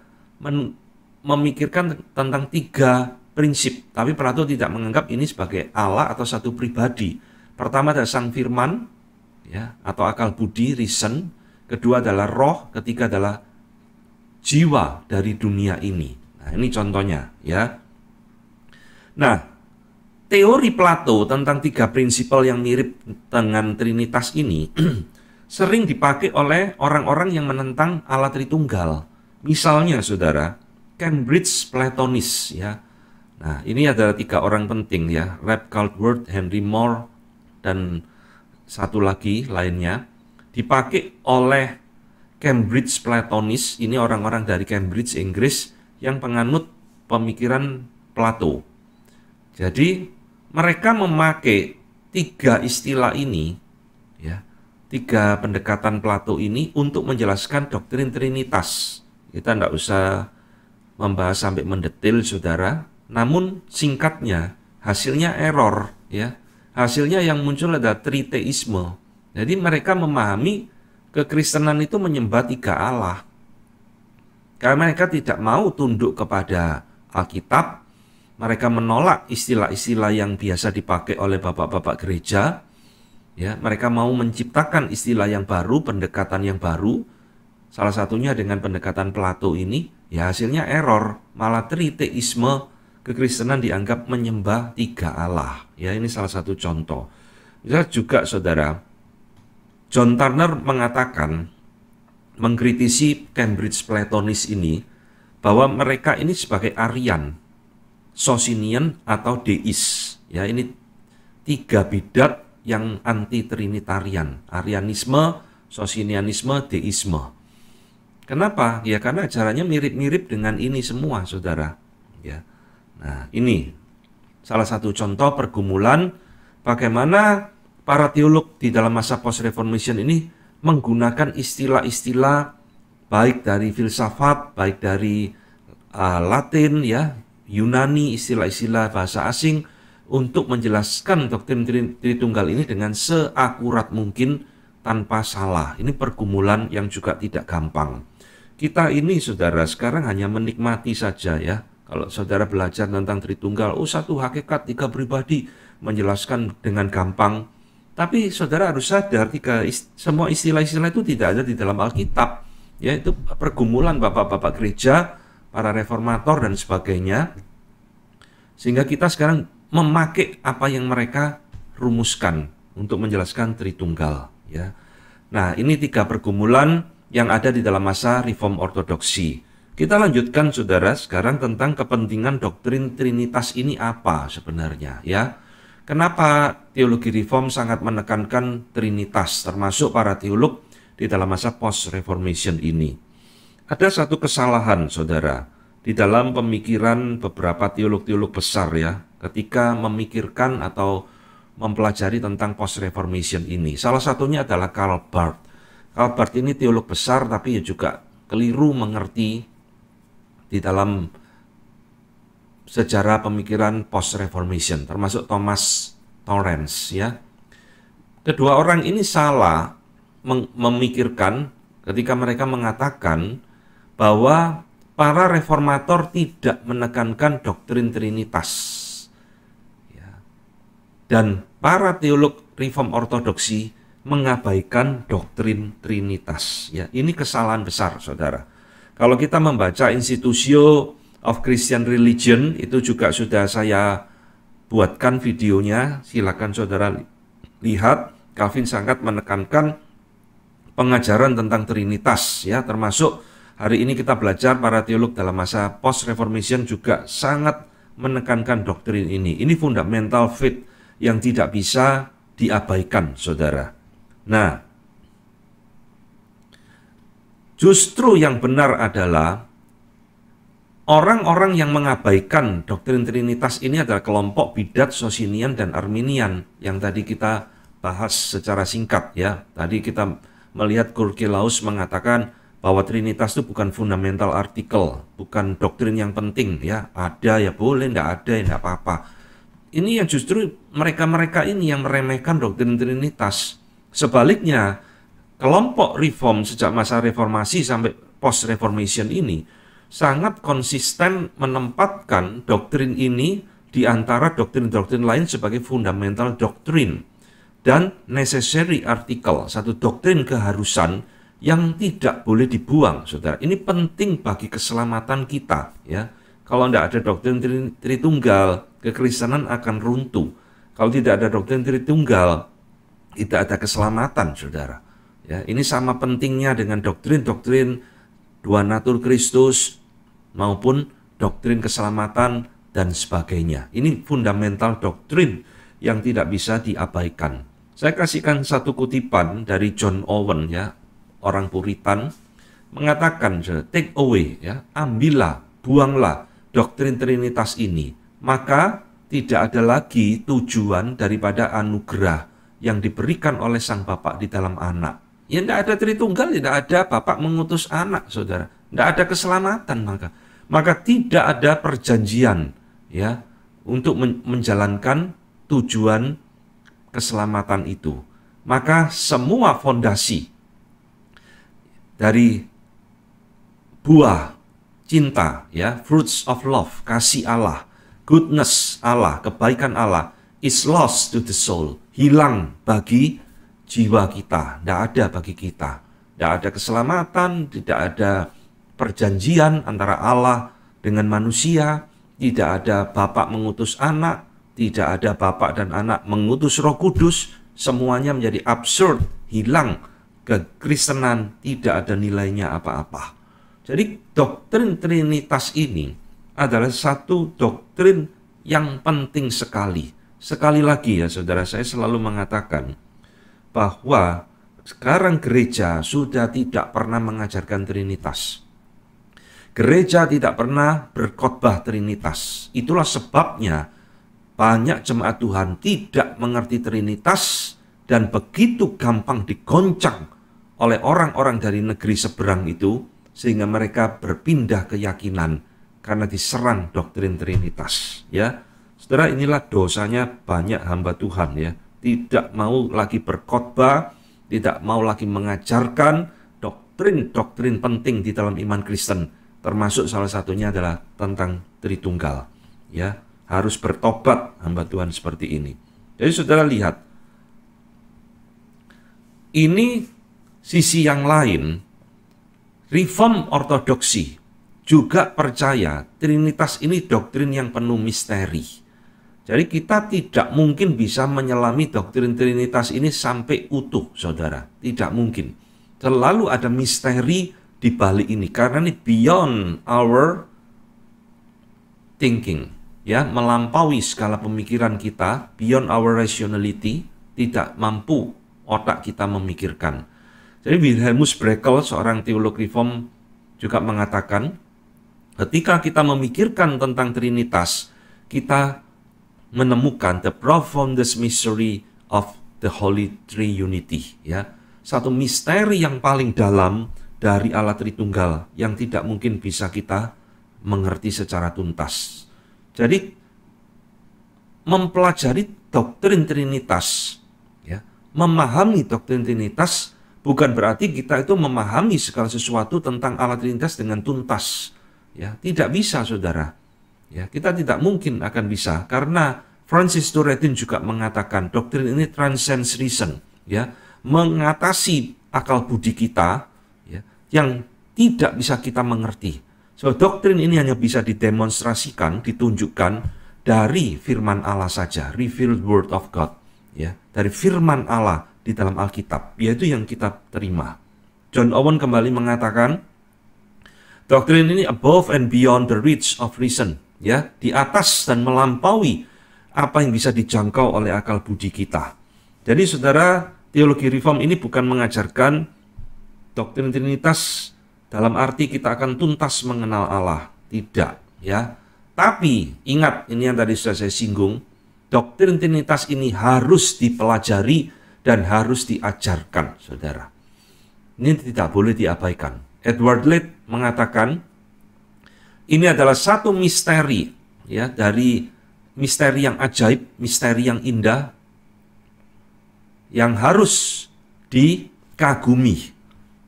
[SPEAKER 1] memikirkan tentang 3 prinsip, tapi Plato tidak menganggap ini sebagai Allah atau satu pribadi. Pertama adalah sang firman, ya, atau akal budi, reason. Kedua adalah roh, ketiga adalah jiwa dari dunia ini. Nah, ini contohnya, ya. Nah, teori Plato tentang 3 prinsipal yang mirip dengan Trinitas ini sering dipakai oleh orang-orang yang menentang Allah Tritunggal. Misalnya, saudara, Cambridge Platonis, ya. Nah, ini adalah 3 orang penting, ya, Ralph Caldwell, Henry Moore, dan satu lagi lainnya, dipakai oleh Cambridge Platonis. Ini orang-orang dari Cambridge, Inggris, yang penganut pemikiran Plato. Jadi mereka memakai 3 istilah ini, ya, 3 pendekatan Plato ini untuk menjelaskan doktrin Trinitas. Kita tidak usah membahas sampai mendetil, saudara. Namun singkatnya hasilnya error, ya. Hasilnya yang muncul adalah triteisme. Jadi mereka memahami kekristenan itu menyembah 3 Allah. Karena mereka tidak mau tunduk kepada Alkitab, mereka menolak istilah-istilah yang biasa dipakai oleh bapak-bapak gereja, ya. Mereka mau menciptakan istilah yang baru, pendekatan yang baru. Salah satunya dengan pendekatan Plato ini, ya, hasilnya error, malah triteisme, kekristenan dianggap menyembah 3 Allah. Ya, ini salah satu contoh. Bisa juga, saudara, John Turner mengatakan, mengkritisi Cambridge Platonis ini, bahwa mereka ini sebagai Arian, Socinian atau deis. Ya, ini tiga bidat yang anti trinitarian, Arianisme, Socinianisme, deisme. Kenapa? Ya karena ajarannya mirip-mirip dengan ini semua, saudara. Ya. Nah, ini salah satu contoh pergumulan bagaimana para teolog di dalam masa post-reformation ini menggunakan istilah-istilah baik dari filsafat, baik dari Latin, ya, Yunani, istilah-istilah bahasa asing untuk menjelaskan doktrin Tritunggal ini dengan seakurat mungkin tanpa salah. Ini pergumulan yang juga tidak gampang. Kita ini, saudara, sekarang hanya menikmati saja, ya. Kalau saudara belajar tentang Tritunggal, satu hakikat, tiga pribadi, menjelaskan dengan gampang. Tapi saudara harus sadar, semua istilah-istilah itu tidak ada di dalam Alkitab. Ya, itu pergumulan bapak-bapak gereja, para reformator dan sebagainya. Sehingga kita sekarang memakai apa yang mereka rumuskan untuk menjelaskan Tritunggal. Ya. Nah, ini tiga pergumulan yang ada di dalam masa Reform Ortodoksi. Kita lanjutkan, saudara, sekarang tentang kepentingan doktrin Trinitas ini apa sebenarnya, ya. Kenapa teologi Reform sangat menekankan Trinitas, termasuk para teolog di dalam masa post-Reformation ini? Ada satu kesalahan, saudara, di dalam pemikiran beberapa teolog-teolog besar, ya, ketika memikirkan atau mempelajari tentang post-Reformation ini. Salah satunya adalah Karl Barth. Karl Barth ini teolog besar, tapi juga keliru mengerti di dalam sejarah pemikiran post-Reformation, termasuk Thomas Torrance, ya. Kedua orang ini salah memikirkan ketika mereka mengatakan bahwa para reformator tidak menekankan doktrin Trinitas, ya. Dan para teolog Reform Ortodoksi mengabaikan doktrin Trinitas, ya. Ini kesalahan besar, saudara. Kalau kita membaca Institutio of Christian Religion, itu juga sudah saya buatkan videonya, silakan saudara lihat. Calvin sangat menekankan pengajaran tentang Trinitas, ya, termasuk hari ini kita belajar para teolog dalam masa post-Reformation juga sangat menekankan doktrin ini. Ini fundamental faith yang tidak bisa diabaikan, saudara. Nah, justru yang benar adalah orang-orang yang mengabaikan doktrin Trinitas ini adalah kelompok bidat Socinian dan Arminian yang tadi kita bahas secara singkat, ya. Tadi kita melihat Gurgelaus mengatakan bahwa Trinitas itu bukan fundamental artikel, bukan doktrin yang penting, ya. Ada ya boleh, enggak ada ya enggak apa-apa. Ini yang justru mereka-mereka ini yang meremehkan doktrin Trinitas. Sebaliknya, kelompok reform sejak masa reformasi sampai post-reformation ini sangat konsisten menempatkan doktrin ini di antara doktrin-doktrin lain sebagai fundamental doktrin dan necessary article, satu doktrin keharusan yang tidak boleh dibuang, saudara. Ini penting bagi keselamatan kita, ya. Kalau tidak ada doktrin Tritunggal, kekristenan akan runtuh. Kalau tidak ada doktrin Tritunggal, tidak ada keselamatan, saudara. Ya, ini sama pentingnya dengan doktrin-doktrin dua natur Kristus maupun doktrin keselamatan dan sebagainya. Ini fundamental doktrin yang tidak bisa diabaikan. Saya kasihkan satu kutipan dari John Owen, ya, orang Puritan, mengatakan, take away, ya, ambillah, buanglah doktrin Trinitas ini, maka tidak ada lagi tujuan daripada anugerah yang diberikan oleh Sang Bapa di dalam anak. Ya tidak ada Tritunggal, tidak ada Bapak mengutus anak, saudara. Tidak ada keselamatan, maka tidak ada perjanjian, ya, untuk menjalankan tujuan keselamatan itu. Maka semua fondasi dari buah cinta, ya, fruits of love, kasih Allah, goodness Allah, kebaikan Allah, is lost to the soul, hilang bagi jiwa kita, tidak ada bagi kita. Tidak ada keselamatan, tidak ada perjanjian antara Allah dengan manusia, tidak ada Bapak mengutus anak, tidak ada Bapak dan anak mengutus Roh Kudus, semuanya menjadi absurd, hilang, kekristenan tidak ada nilainya apa-apa. Jadi doktrin Trinitas ini adalah satu doktrin yang penting sekali. Sekali lagi ya saudara, saya selalu mengatakan bahwa sekarang gereja sudah tidak pernah mengajarkan Trinitas. Gereja tidak pernah berkhotbah Trinitas. Itulah sebabnya banyak jemaat Tuhan tidak mengerti Trinitas dan begitu gampang digoncang oleh orang-orang dari negeri seberang itu, sehingga mereka berpindah keyakinan karena diserang doktrin Trinitas. Ya, saudara, inilah dosanya banyak hamba Tuhan ya, tidak mau lagi berkhotbah, tidak mau lagi mengajarkan doktrin-doktrin penting di dalam iman Kristen, termasuk salah satunya adalah tentang Tritunggal. Ya, harus bertobat hamba Tuhan seperti ini. Jadi saudara lihat, ini sisi yang lain. Reform ortodoksi juga percaya Trinitas ini doktrin yang penuh misteri. Jadi kita tidak mungkin bisa menyelami doktrin Trinitas ini sampai utuh, saudara. Tidak mungkin. Selalu ada misteri di balik ini, karena ini beyond our thinking, ya, melampaui skala pemikiran kita, beyond our rationality, tidak mampu otak kita memikirkan. Jadi Wilhelmus Brekel, seorang teolog reform, juga mengatakan, ketika kita memikirkan tentang Trinitas, kita menemukan the profoundest mystery of the Holy Triunity, ya, satu misteri yang paling dalam dari Allah Tritunggal yang tidak mungkin bisa kita mengerti secara tuntas. Jadi mempelajari doktrin Trinitas, ya, memahami doktrin Trinitas bukan berarti kita itu memahami segala sesuatu tentang Allah Trinitas dengan tuntas. Ya, tidak bisa, saudara. Ya, kita tidak mungkin akan bisa, karena Francis Turretin juga mengatakan doktrin ini transcends reason, ya, mengatasi akal budi kita, ya, yang tidak bisa kita mengerti. So, doktrin ini hanya bisa didemonstrasikan, ditunjukkan dari firman Allah saja, revealed word of God, ya, dari firman Allah di dalam Alkitab, yaitu yang kita terima. John Owen kembali mengatakan, doktrin ini above and beyond the reach of reason, ya, di atas dan melampaui apa yang bisa dijangkau oleh akal budi kita. Jadi saudara, teologi reform ini bukan mengajarkan doktrin Trinitas dalam arti kita akan tuntas mengenal Allah, tidak, ya. Tapi ingat, ini yang tadi sudah saya singgung, doktrin Trinitas ini harus dipelajari dan harus diajarkan, saudara. Ini tidak boleh diabaikan. Edward Leith mengatakan, ini adalah satu misteri, ya, dari misteri yang ajaib, misteri yang indah, yang harus dikagumi,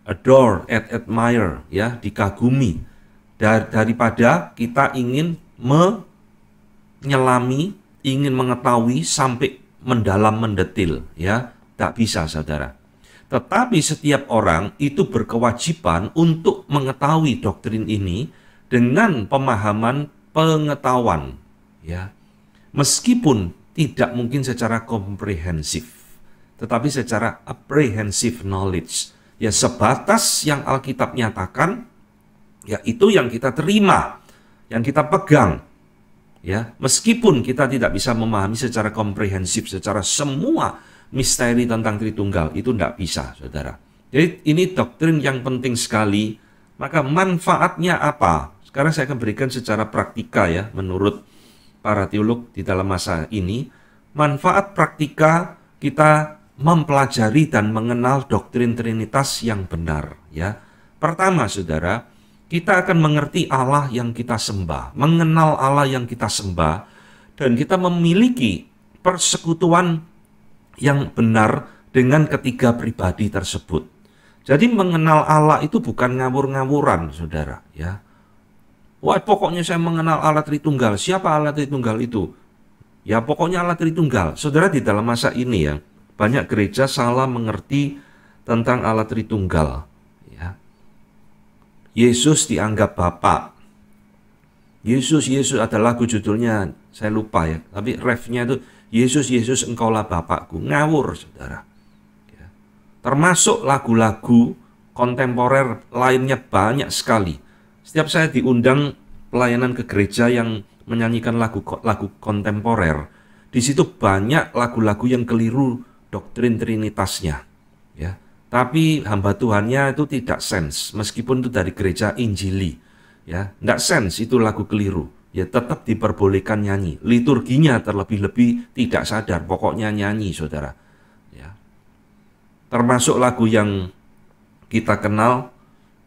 [SPEAKER 1] adore, admire, ya, dikagumi, daripada kita ingin menyelami, ingin mengetahui sampai mendalam, mendetil, ya. Tak bisa, saudara. Tetapi setiap orang itu berkewajiban untuk mengetahui doktrin ini dengan pemahaman pengetahuan, ya. Meskipun tidak mungkin secara komprehensif, tetapi secara apprehensive knowledge, ya, sebatas yang Alkitab nyatakan, ya, itu yang kita terima, yang kita pegang, ya. Meskipun kita tidak bisa memahami secara komprehensif, secara semua misteri tentang Tritunggal, itu tidak bisa, saudara. Jadi ini doktrin yang penting sekali. Maka manfaatnya apa? Sekarang saya akan berikan secara praktika, ya, menurut para teolog di dalam masa ini. Manfaat praktika kita mempelajari dan mengenal doktrin Trinitas yang benar, ya. Pertama, saudara, kita akan mengerti Allah yang kita sembah, mengenal Allah yang kita sembah, dan kita memiliki persekutuan yang benar dengan ketiga pribadi tersebut. Jadi mengenal Allah itu bukan ngawur-ngawuran, saudara, ya. Wah, pokoknya saya mengenal Allah Tritunggal. Siapa Allah Tritunggal itu? Ya, pokoknya Allah Tritunggal. Saudara, di dalam masa ini, ya, banyak gereja salah mengerti tentang Allah Tritunggal, ya. Yesus dianggap Bapa. Yesus ada lagu judulnya, saya lupa, ya, tapi refnya itu Yesus engkaulah Bapakku. Ngawur, saudara, ya. Termasuk lagu-lagu kontemporer lainnya banyak sekali. Setiap saya diundang pelayanan ke gereja yang menyanyikan lagu kontemporer, di situ banyak lagu-lagu yang keliru doktrin trinitasnya, ya. Tapi hamba Tuhannya itu tidak sense, meskipun itu dari gereja Injili, ya, tidak sense itu lagu keliru, ya tetap diperbolehkan nyanyi. Liturginya terlebih-lebih tidak sadar, pokoknya nyanyi, saudara. Ya. Termasuk lagu yang kita kenal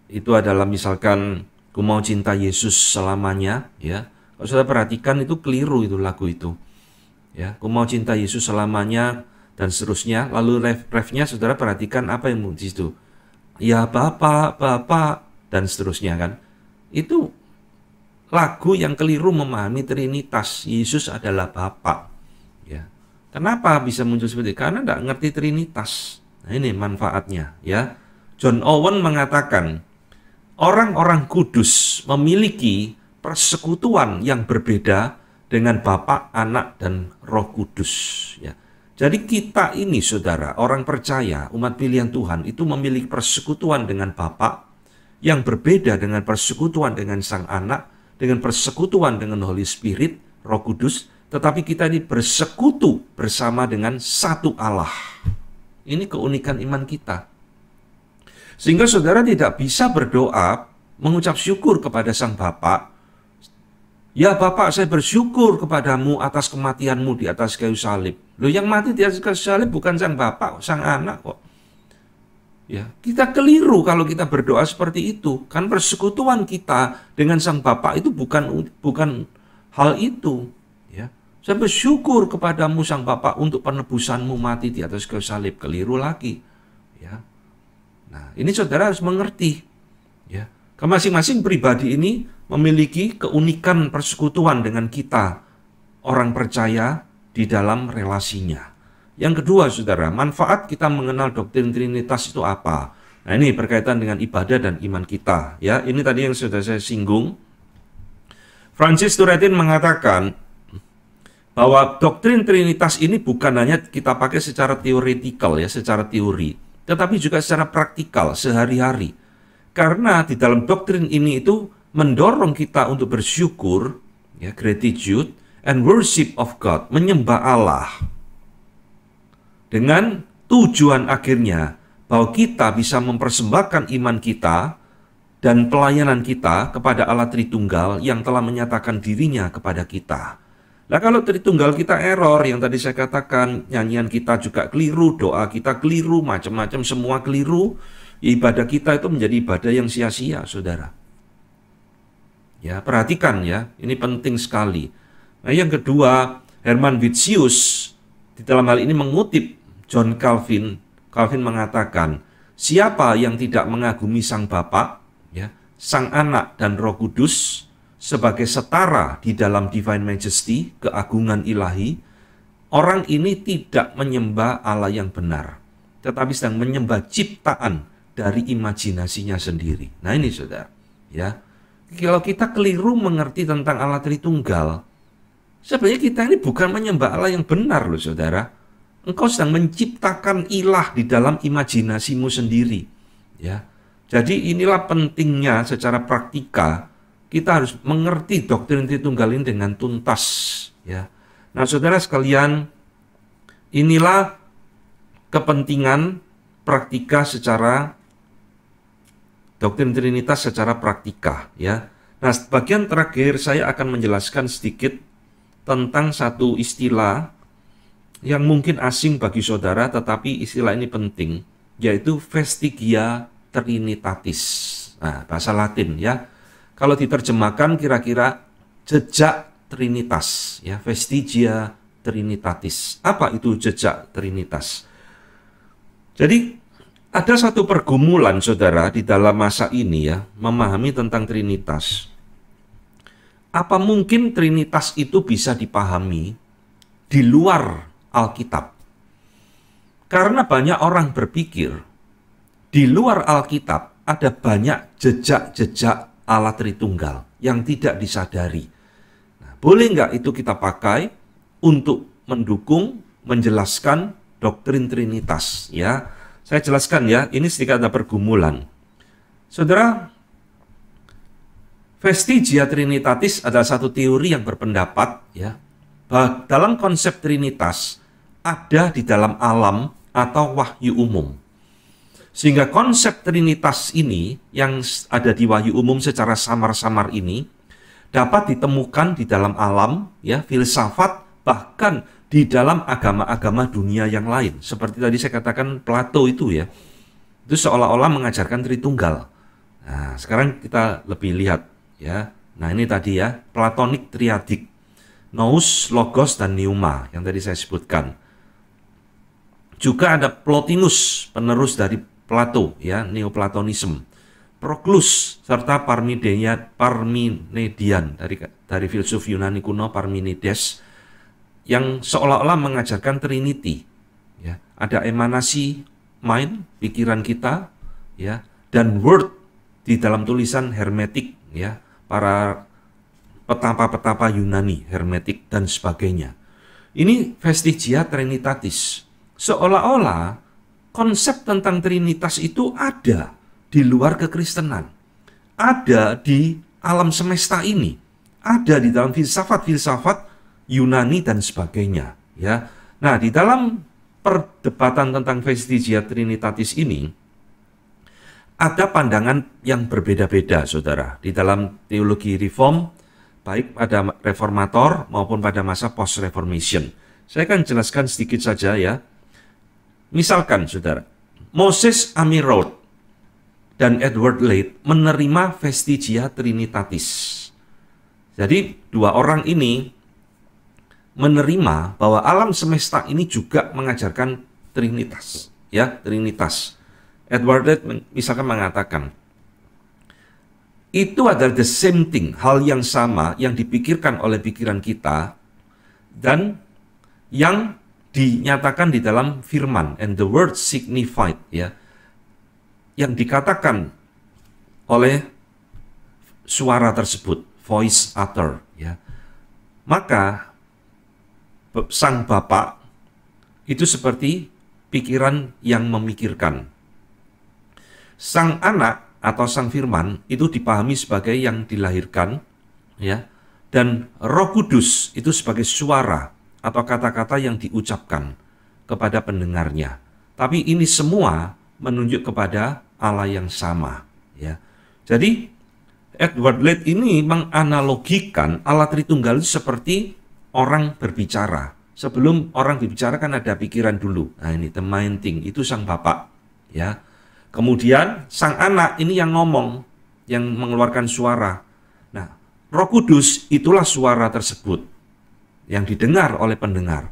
[SPEAKER 1] itu adalah misalkan Ku Mau Cinta Yesus Selamanya, ya. Kalau saudara perhatikan itu keliru itu lagu itu. Ya, Ku Mau Cinta Yesus Selamanya dan seterusnya. Lalu refnya saudara perhatikan apa yang di situ. Ya Bapak, Bapak dan seterusnya kan. Itu lagu yang keliru memahami Trinitas. Yesus adalah Bapa. Ya. Kenapa bisa muncul seperti itu? Karena tidak ngerti Trinitas. Nah, ini manfaatnya, ya. John Owen mengatakan, orang-orang kudus memiliki persekutuan yang berbeda dengan Bapa, Anak, dan Roh Kudus. Ya. Jadi kita ini, saudara, orang percaya, umat pilihan Tuhan, itu memiliki persekutuan dengan Bapa yang berbeda dengan persekutuan dengan Sang Anak, dengan persekutuan dengan Holy Spirit, Roh Kudus, tetapi kita ini bersekutu bersama dengan satu Allah. Ini keunikan iman kita. Sehingga saudara tidak bisa berdoa, mengucap syukur kepada Sang Bapa. Ya Bapak, saya bersyukur kepadamu atas kematianmu di atas kayu salib. Loh, yang mati di atas kayu salib bukan Sang Bapa, Sang Anak kok. Ya, kita keliru kalau kita berdoa seperti itu. Kan persekutuan kita dengan Sang Bapa itu bukan hal itu. Ya, saya bersyukur kepadamu Sang Bapa untuk penebusanmu mati di atas kayu salib. Keliru lagi. Ya. Nah, ini saudara harus mengerti. Ya, masing-masing pribadi ini memiliki keunikan persekutuan dengan kita, orang percaya di dalam relasinya. Yang kedua, saudara, manfaat kita mengenal doktrin Trinitas itu apa? Nah, ini berkaitan dengan ibadah dan iman kita. Ya, ini tadi yang sudah saya singgung. Francis Turretin mengatakan bahwa doktrin Trinitas ini bukan hanya kita pakai secara teoretikal, ya, secara teori, tetapi juga secara praktikal, sehari-hari. Karena di dalam doktrin ini itu mendorong kita untuk bersyukur, ya, gratitude and worship of God, menyembah Allah. Dengan tujuan akhirnya bahwa kita bisa mempersembahkan iman kita dan pelayanan kita kepada Allah Tritunggal yang telah menyatakan dirinya kepada kita. Nah, kalau Tritunggal kita error, yang tadi saya katakan, nyanyian kita juga keliru, doa kita keliru, macam-macam semua keliru, ibadah kita itu menjadi ibadah yang sia-sia, saudara. Ya, perhatikan ya, ini penting sekali. Nah, yang kedua, Herman Witsius di dalam hal ini mengutip John Calvin. Calvin mengatakan, siapa yang tidak mengagumi Sang Bapa, ya, Sang Anak dan Roh Kudus sebagai setara di dalam Divine Majesty, keagungan ilahi, orang ini tidak menyembah Allah yang benar, tetapi sedang menyembah ciptaan dari imajinasinya sendiri. Nah, ini saudara, ya. Kalau kita keliru mengerti tentang Allah Tritunggal, sebenarnya kita ini bukan menyembah Allah yang benar loh, saudara. Engkau sedang menciptakan ilah di dalam imajinasimu sendiri. Ya, jadi inilah pentingnya secara praktika kita harus mengerti doktrin Tritunggal ini dengan tuntas. Ya, nah saudara sekalian, inilah kepentingan praktika secara doktrin Trinitas secara praktika, ya. Nah, bagian terakhir saya akan menjelaskan sedikit tentang satu istilah yang mungkin asing bagi saudara, tetapi istilah ini penting, yaitu vestigia trinitatis. Nah, bahasa Latin, ya. Kalau diterjemahkan kira-kira jejak Trinitas, ya, vestigia trinitatis. Apa itu jejak Trinitas? Jadi ada satu pergumulan, saudara, di dalam masa ini, ya, memahami tentang Trinitas. Apa mungkin Trinitas itu bisa dipahami di luar Alkitab? Karena banyak orang berpikir di luar Alkitab ada banyak jejak-jejak Allah Tritunggal yang tidak disadari. Nah, boleh nggak itu kita pakai untuk mendukung, menjelaskan doktrin Trinitas, ya? Saya jelaskan ya, ini sedikit ada pergumulan. Saudara, Vestigia Trinitatis adalah satu teori yang berpendapat ya, bahwa dalam konsep Trinitas ada di dalam alam atau wahyu umum. Sehingga konsep Trinitas ini yang ada di wahyu umum secara samar-samar ini dapat ditemukan di dalam alam, ya, filsafat, bahkan di dalam agama-agama dunia yang lain. Seperti tadi saya katakan Plato itu ya, itu seolah-olah mengajarkan Tritunggal. Nah, sekarang kita lebih lihat ya. Nah, ini tadi ya, Platonic Triadik, Nous, Logos, dan Pneuma yang tadi saya sebutkan. Juga ada Plotinus, penerus dari Plato ya, Neoplatonisme, Proclus serta Parmenidian dari filsuf Yunani kuno, Parmenides, yang seolah-olah mengajarkan Trinity ya. Ada emanasi mind, pikiran kita ya, dan word di dalam tulisan hermetik ya, para petapa-petapa Yunani hermetik dan sebagainya. Ini vestigia Trinitatis. Seolah-olah konsep tentang Trinitas itu ada di luar kekristenan, ada di alam semesta ini, ada di dalam filsafat-filsafat Yunani dan sebagainya ya. Nah, di dalam perdebatan tentang vestigia Trinitatis ini ada pandangan yang berbeda-beda, saudara, di dalam teologi reform, baik pada reformator maupun pada masa post-reformation. Saya akan jelaskan sedikit saja ya. Misalkan, saudara, Moses Amirod dan Edward Leith menerima vestigia Trinitatis. Jadi, dua orang ini menerima bahwa alam semesta ini juga mengajarkan Trinitas, ya, Trinitas. Edward Leith misalkan mengatakan, itu adalah the same thing, hal yang sama yang dipikirkan oleh pikiran kita dan yang dinyatakan di dalam firman, and the word signified ya, yang dikatakan oleh suara tersebut, voice utter ya. Maka sang Bapa itu seperti pikiran yang memikirkan. Sang anak atau sang firman itu dipahami sebagai yang dilahirkan ya, dan Roh Kudus itu sebagai suara atau kata-kata yang diucapkan kepada pendengarnya. Tapi ini semua menunjuk kepada Allah yang sama ya. Jadi Edward Leith ini menganalogikan Allah Tritunggal itu seperti orang berbicara. Sebelum orang berbicara kan ada pikiran dulu. Nah, ini the main thing, itu sang Bapa ya. Kemudian sang anak ini yang ngomong, yang mengeluarkan suara. Nah, Roh Kudus itulah suara tersebut yang didengar oleh pendengar.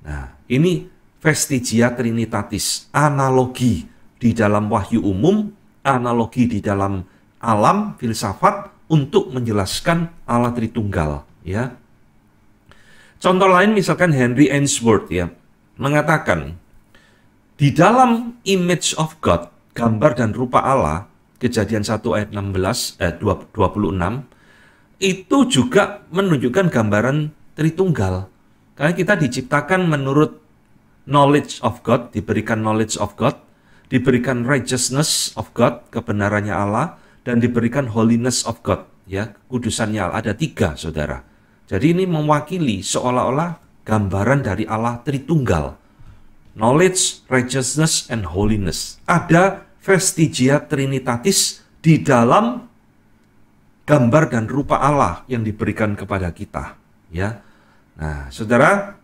[SPEAKER 1] Nah, ini vestigia Trinitatis, analogi di dalam wahyu umum, analogi di dalam alam filsafat untuk menjelaskan Allah Tritunggal ya. Contoh lain misalkan Henry Ainsworth ya, mengatakan di dalam image of God, gambar dan rupa Allah, Kejadian 1 ayat 26, itu juga menunjukkan gambaran Tritunggal. Karena kita diciptakan menurut knowledge of God, diberikan knowledge of God, diberikan righteousness of God, kebenarannya Allah, dan diberikan holiness of God, ya, kudusannya Allah. Ada 3, saudara. Jadi ini mewakili seolah-olah gambaran dari Allah Tritunggal. Knowledge, righteousness, and holiness. Ada vestigia Trinitatis di dalam gambar dan rupa Allah yang diberikan kepada kita, ya. Nah, saudara,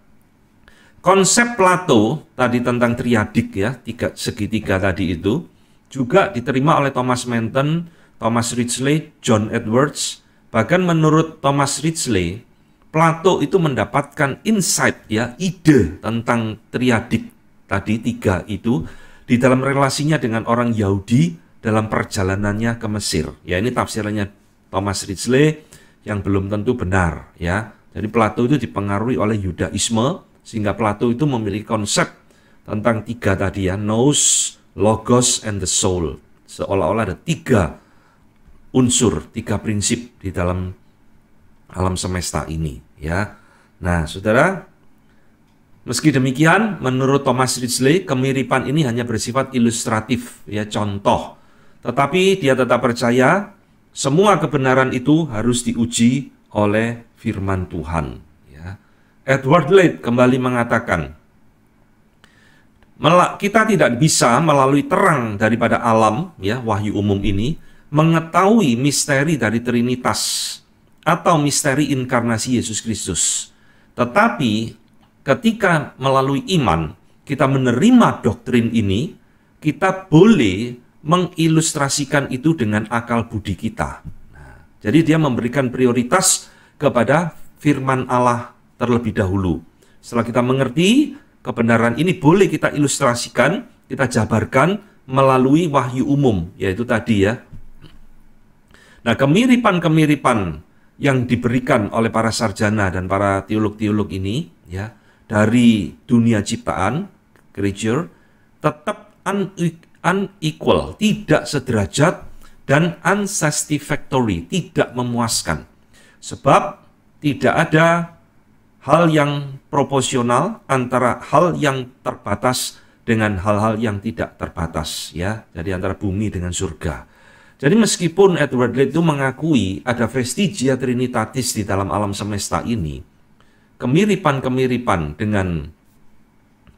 [SPEAKER 1] konsep Plato tadi tentang triadik ya, segitiga tadi itu juga diterima oleh Thomas Manton, Thomas Ridgely, John Edwards. Bahkan menurut Thomas Ridgely, Plato itu mendapatkan insight ya, ide tentang triadik tadi 3 itu di dalam relasinya dengan orang Yahudi dalam perjalanannya ke Mesir. Ya, ini tafsirannya Thomas Ridgely yang belum tentu benar ya. Jadi Plato itu dipengaruhi oleh Yudaisme, sehingga Plato itu memiliki konsep tentang 3 tadi ya, nous, logos, and the soul. Seolah-olah ada 3 unsur, 3 prinsip di dalam alam semesta ini ya. Nah, saudara, meski demikian, menurut Thomas Ridgely, kemiripan ini hanya bersifat ilustratif ya, contoh. Tetapi dia tetap percaya semua kebenaran itu harus diuji oleh firman Tuhan. Ya. Edward Leith kembali mengatakan, kita tidak bisa melalui terang daripada alam, ya, wahyu umum ini, mengetahui misteri dari Trinitas atau misteri inkarnasi Yesus Kristus. Tetapi ketika melalui iman kita menerima doktrin ini, kita boleh mengilustrasikan itu dengan akal budi kita. Nah, jadi dia memberikan prioritas kepada firman Allah terlebih dahulu. Setelah kita mengerti kebenaran ini, boleh kita ilustrasikan, kita jabarkan melalui wahyu umum, yaitu tadi ya. Nah, kemiripan-kemiripan yang diberikan oleh para sarjana dan para teolog-teolog ini, ya, dari dunia ciptaan, creature, tetap unequal, tidak sederajat, dan unsatisfactory, tidak memuaskan. Sebab tidak ada hal yang proporsional antara hal yang terbatas dengan hal-hal yang tidak terbatas, ya. Jadi antara bumi dengan surga. Jadi meskipun Edward Leith itu mengakui ada vestigia trinitatis di dalam alam semesta ini, kemiripan-kemiripan dengan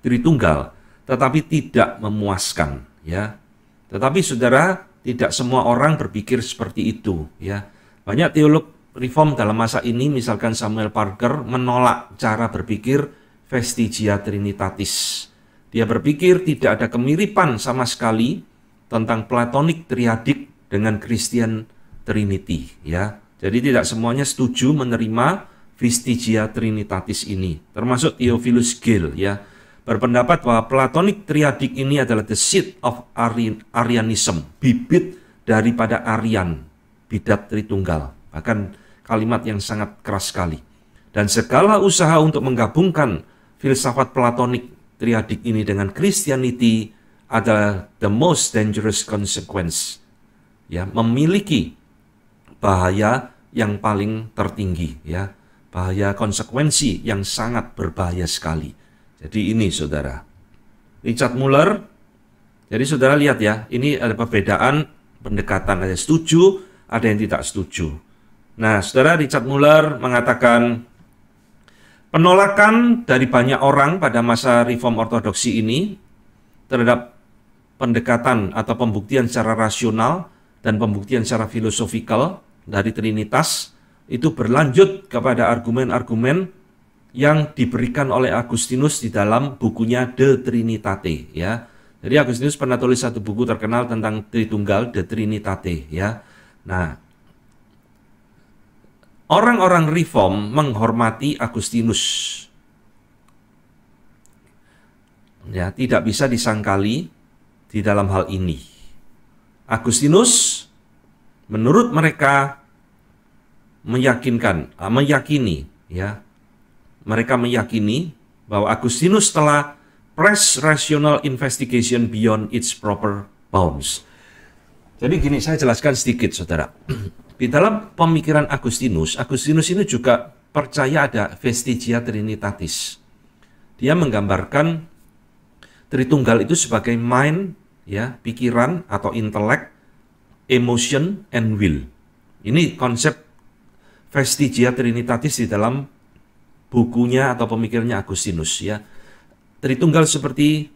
[SPEAKER 1] Tritunggal, tetapi tidak memuaskan, ya. Tetapi saudara, tidak semua orang berpikir seperti itu, ya. Banyak teolog Reform dalam masa ini, misalkan Samuel Parker, menolak cara berpikir vestigia trinitatis. Dia berpikir tidak ada kemiripan sama sekali tentang Platonic triadik dengan Christian Trinity, ya. Jadi tidak semuanya setuju menerima vestigia trinitatis ini, termasuk Theophilus Gale, ya, berpendapat bahwa Platonic triadik ini adalah the seed of Arianism, bibit daripada Arian, bidat Tritunggal. Bahkan kalimat yang sangat keras sekali. Dan segala usaha untuk menggabungkan filsafat Platonic triadik ini dengan Christianity adalah the most dangerous consequence, ya, memiliki bahaya yang paling tertinggi, ya, bahaya konsekuensi yang sangat berbahaya sekali. Jadi ini saudara, Richard Muller. Jadi saudara lihat ya, ini ada perbedaan pendekatan, ada yang setuju, ada yang tidak setuju. Nah saudara, Richard Muller mengatakan penolakan dari banyak orang pada masa Reform Ortodoksi ini terhadap pendekatan atau pembuktian secara rasional dan pembuktian secara filosofikal dari Trinitas itu berlanjut kepada argumen-argumen yang diberikan oleh Agustinus di dalam bukunya De Trinitate, ya. Jadi Agustinus pernah tulis satu buku terkenal tentang Tritunggal, De Trinitate, ya. Nah, orang-orang Reform menghormati Agustinus, ya, tidak bisa disangkali di dalam hal ini. Agustinus menurut mereka meyakini, ya, mereka meyakini bahwa Agustinus telah press rational investigation beyond its proper bounds. Jadi gini, saya jelaskan sedikit saudara. Di dalam pemikiran Agustinus ini juga percaya ada vestigia trinitatis. Dia menggambarkan Tritunggal itu sebagai mind, ya, pikiran atau intelek, emotion and will. Ini konsep vestigia trinitatis di dalam bukunya atau pemikirannya Agustinus, ya. Tritunggal seperti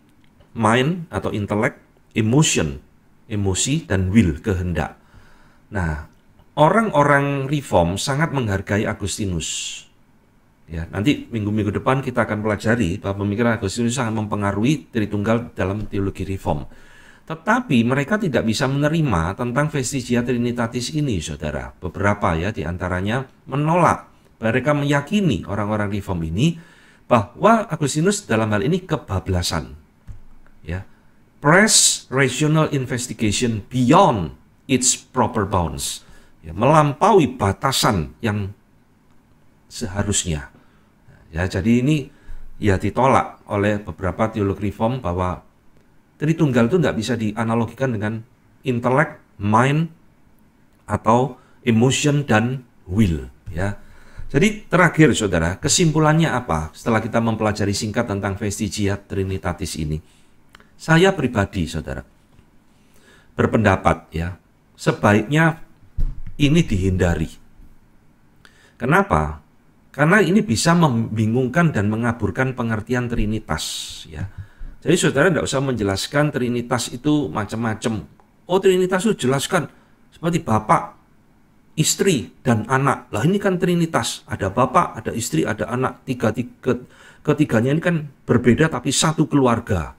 [SPEAKER 1] mind atau intelek, emotion, emosi, dan will, kehendak. Nah, orang-orang Reform sangat menghargai Agustinus. Ya, nanti minggu-minggu depan kita akan pelajari bahwa pemikiran Agustinus sangat mempengaruhi Tritunggal dalam teologi Reform. Tetapi mereka tidak bisa menerima tentang vestigia trinitatis ini, saudara. Beberapa, ya, diantaranya menolak. Mereka meyakini orang-orang Reform ini bahwa Agustinus dalam hal ini kebablasan, ya. Press rational investigation beyond its proper bounds, ya, melampaui batasan yang seharusnya. Ya, jadi ini ya ditolak oleh beberapa teolog Reform bahwa Tritunggal itu tidak bisa dianalogikan dengan intelek, mind, atau emotion dan will, ya. Jadi terakhir saudara, kesimpulannya apa setelah kita mempelajari singkat tentang vestigia trinitatis ini? Saya pribadi saudara berpendapat, ya, sebaiknya ini dihindari. Kenapa? Karena ini bisa membingungkan dan mengaburkan pengertian Trinitas, ya. Jadi saudara tidak usah menjelaskan Trinitas itu macam-macam. Oh, Trinitas itu jelaskan seperti Bapak, istri, dan anak. Lah ini kan Trinitas, ada Bapak, ada istri, ada anak. Ketiganya ini kan berbeda tapi satu keluarga.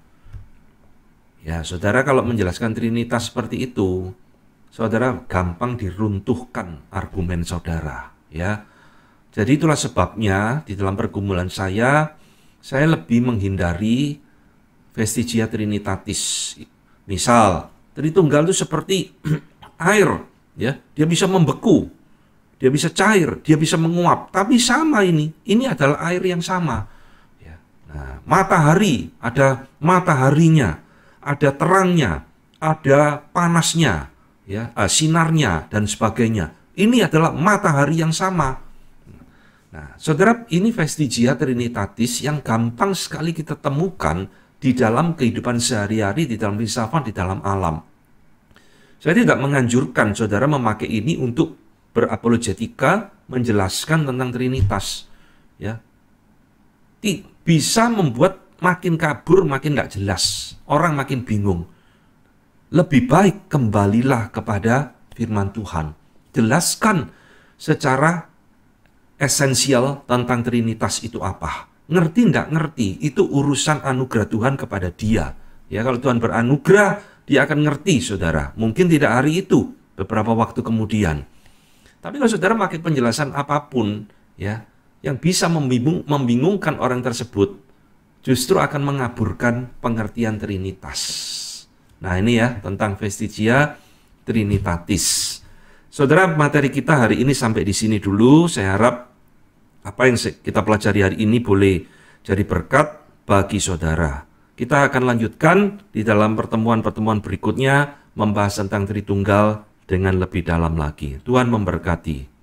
[SPEAKER 1] Ya, saudara kalau menjelaskan Trinitas seperti itu, saudara gampang diruntuhkan argumen saudara, ya. Jadi itulah sebabnya di dalam pergumulan saya lebih menghindari vestigia Trinitatis. Misal, Tritunggal itu seperti air, ya. Dia bisa membeku, dia bisa cair, dia bisa menguap. Tapi sama ini adalah air yang sama. Ya. Nah, matahari ada mataharinya, ada terangnya, ada panasnya, ya, sinarnya dan sebagainya. Ini adalah matahari yang sama. Nah, saudara, ini vestigia Trinitatis yang gampang sekali kita temukan di dalam kehidupan sehari-hari, di dalam filsafat, di dalam alam. Saya tidak menganjurkan saudara memakai ini untuk berapologetika, menjelaskan tentang Trinitas. Ya. Bisa membuat makin kabur, makin tidak jelas. Orang makin bingung. Lebih baik kembalilah kepada firman Tuhan. Jelaskan secara esensial tentang Trinitas itu apa. Ngerti enggak ngerti, itu urusan anugerah Tuhan kepada dia. Ya, kalau Tuhan beranugerah, dia akan ngerti, saudara. Mungkin tidak hari itu, beberapa waktu kemudian. Tapi kalau saudara pakai penjelasan apapun, ya, yang bisa membingungkan orang tersebut, justru akan mengaburkan pengertian Trinitas. Nah, ini ya, tentang vestigia Trinitatis. Saudara, materi kita hari ini sampai di sini dulu. Saya harap apa yang kita pelajari hari ini boleh jadi berkat bagi saudara. Kita akan lanjutkan di dalam pertemuan-pertemuan berikutnya membahas tentang Tritunggal dengan lebih dalam lagi. Tuhan memberkati.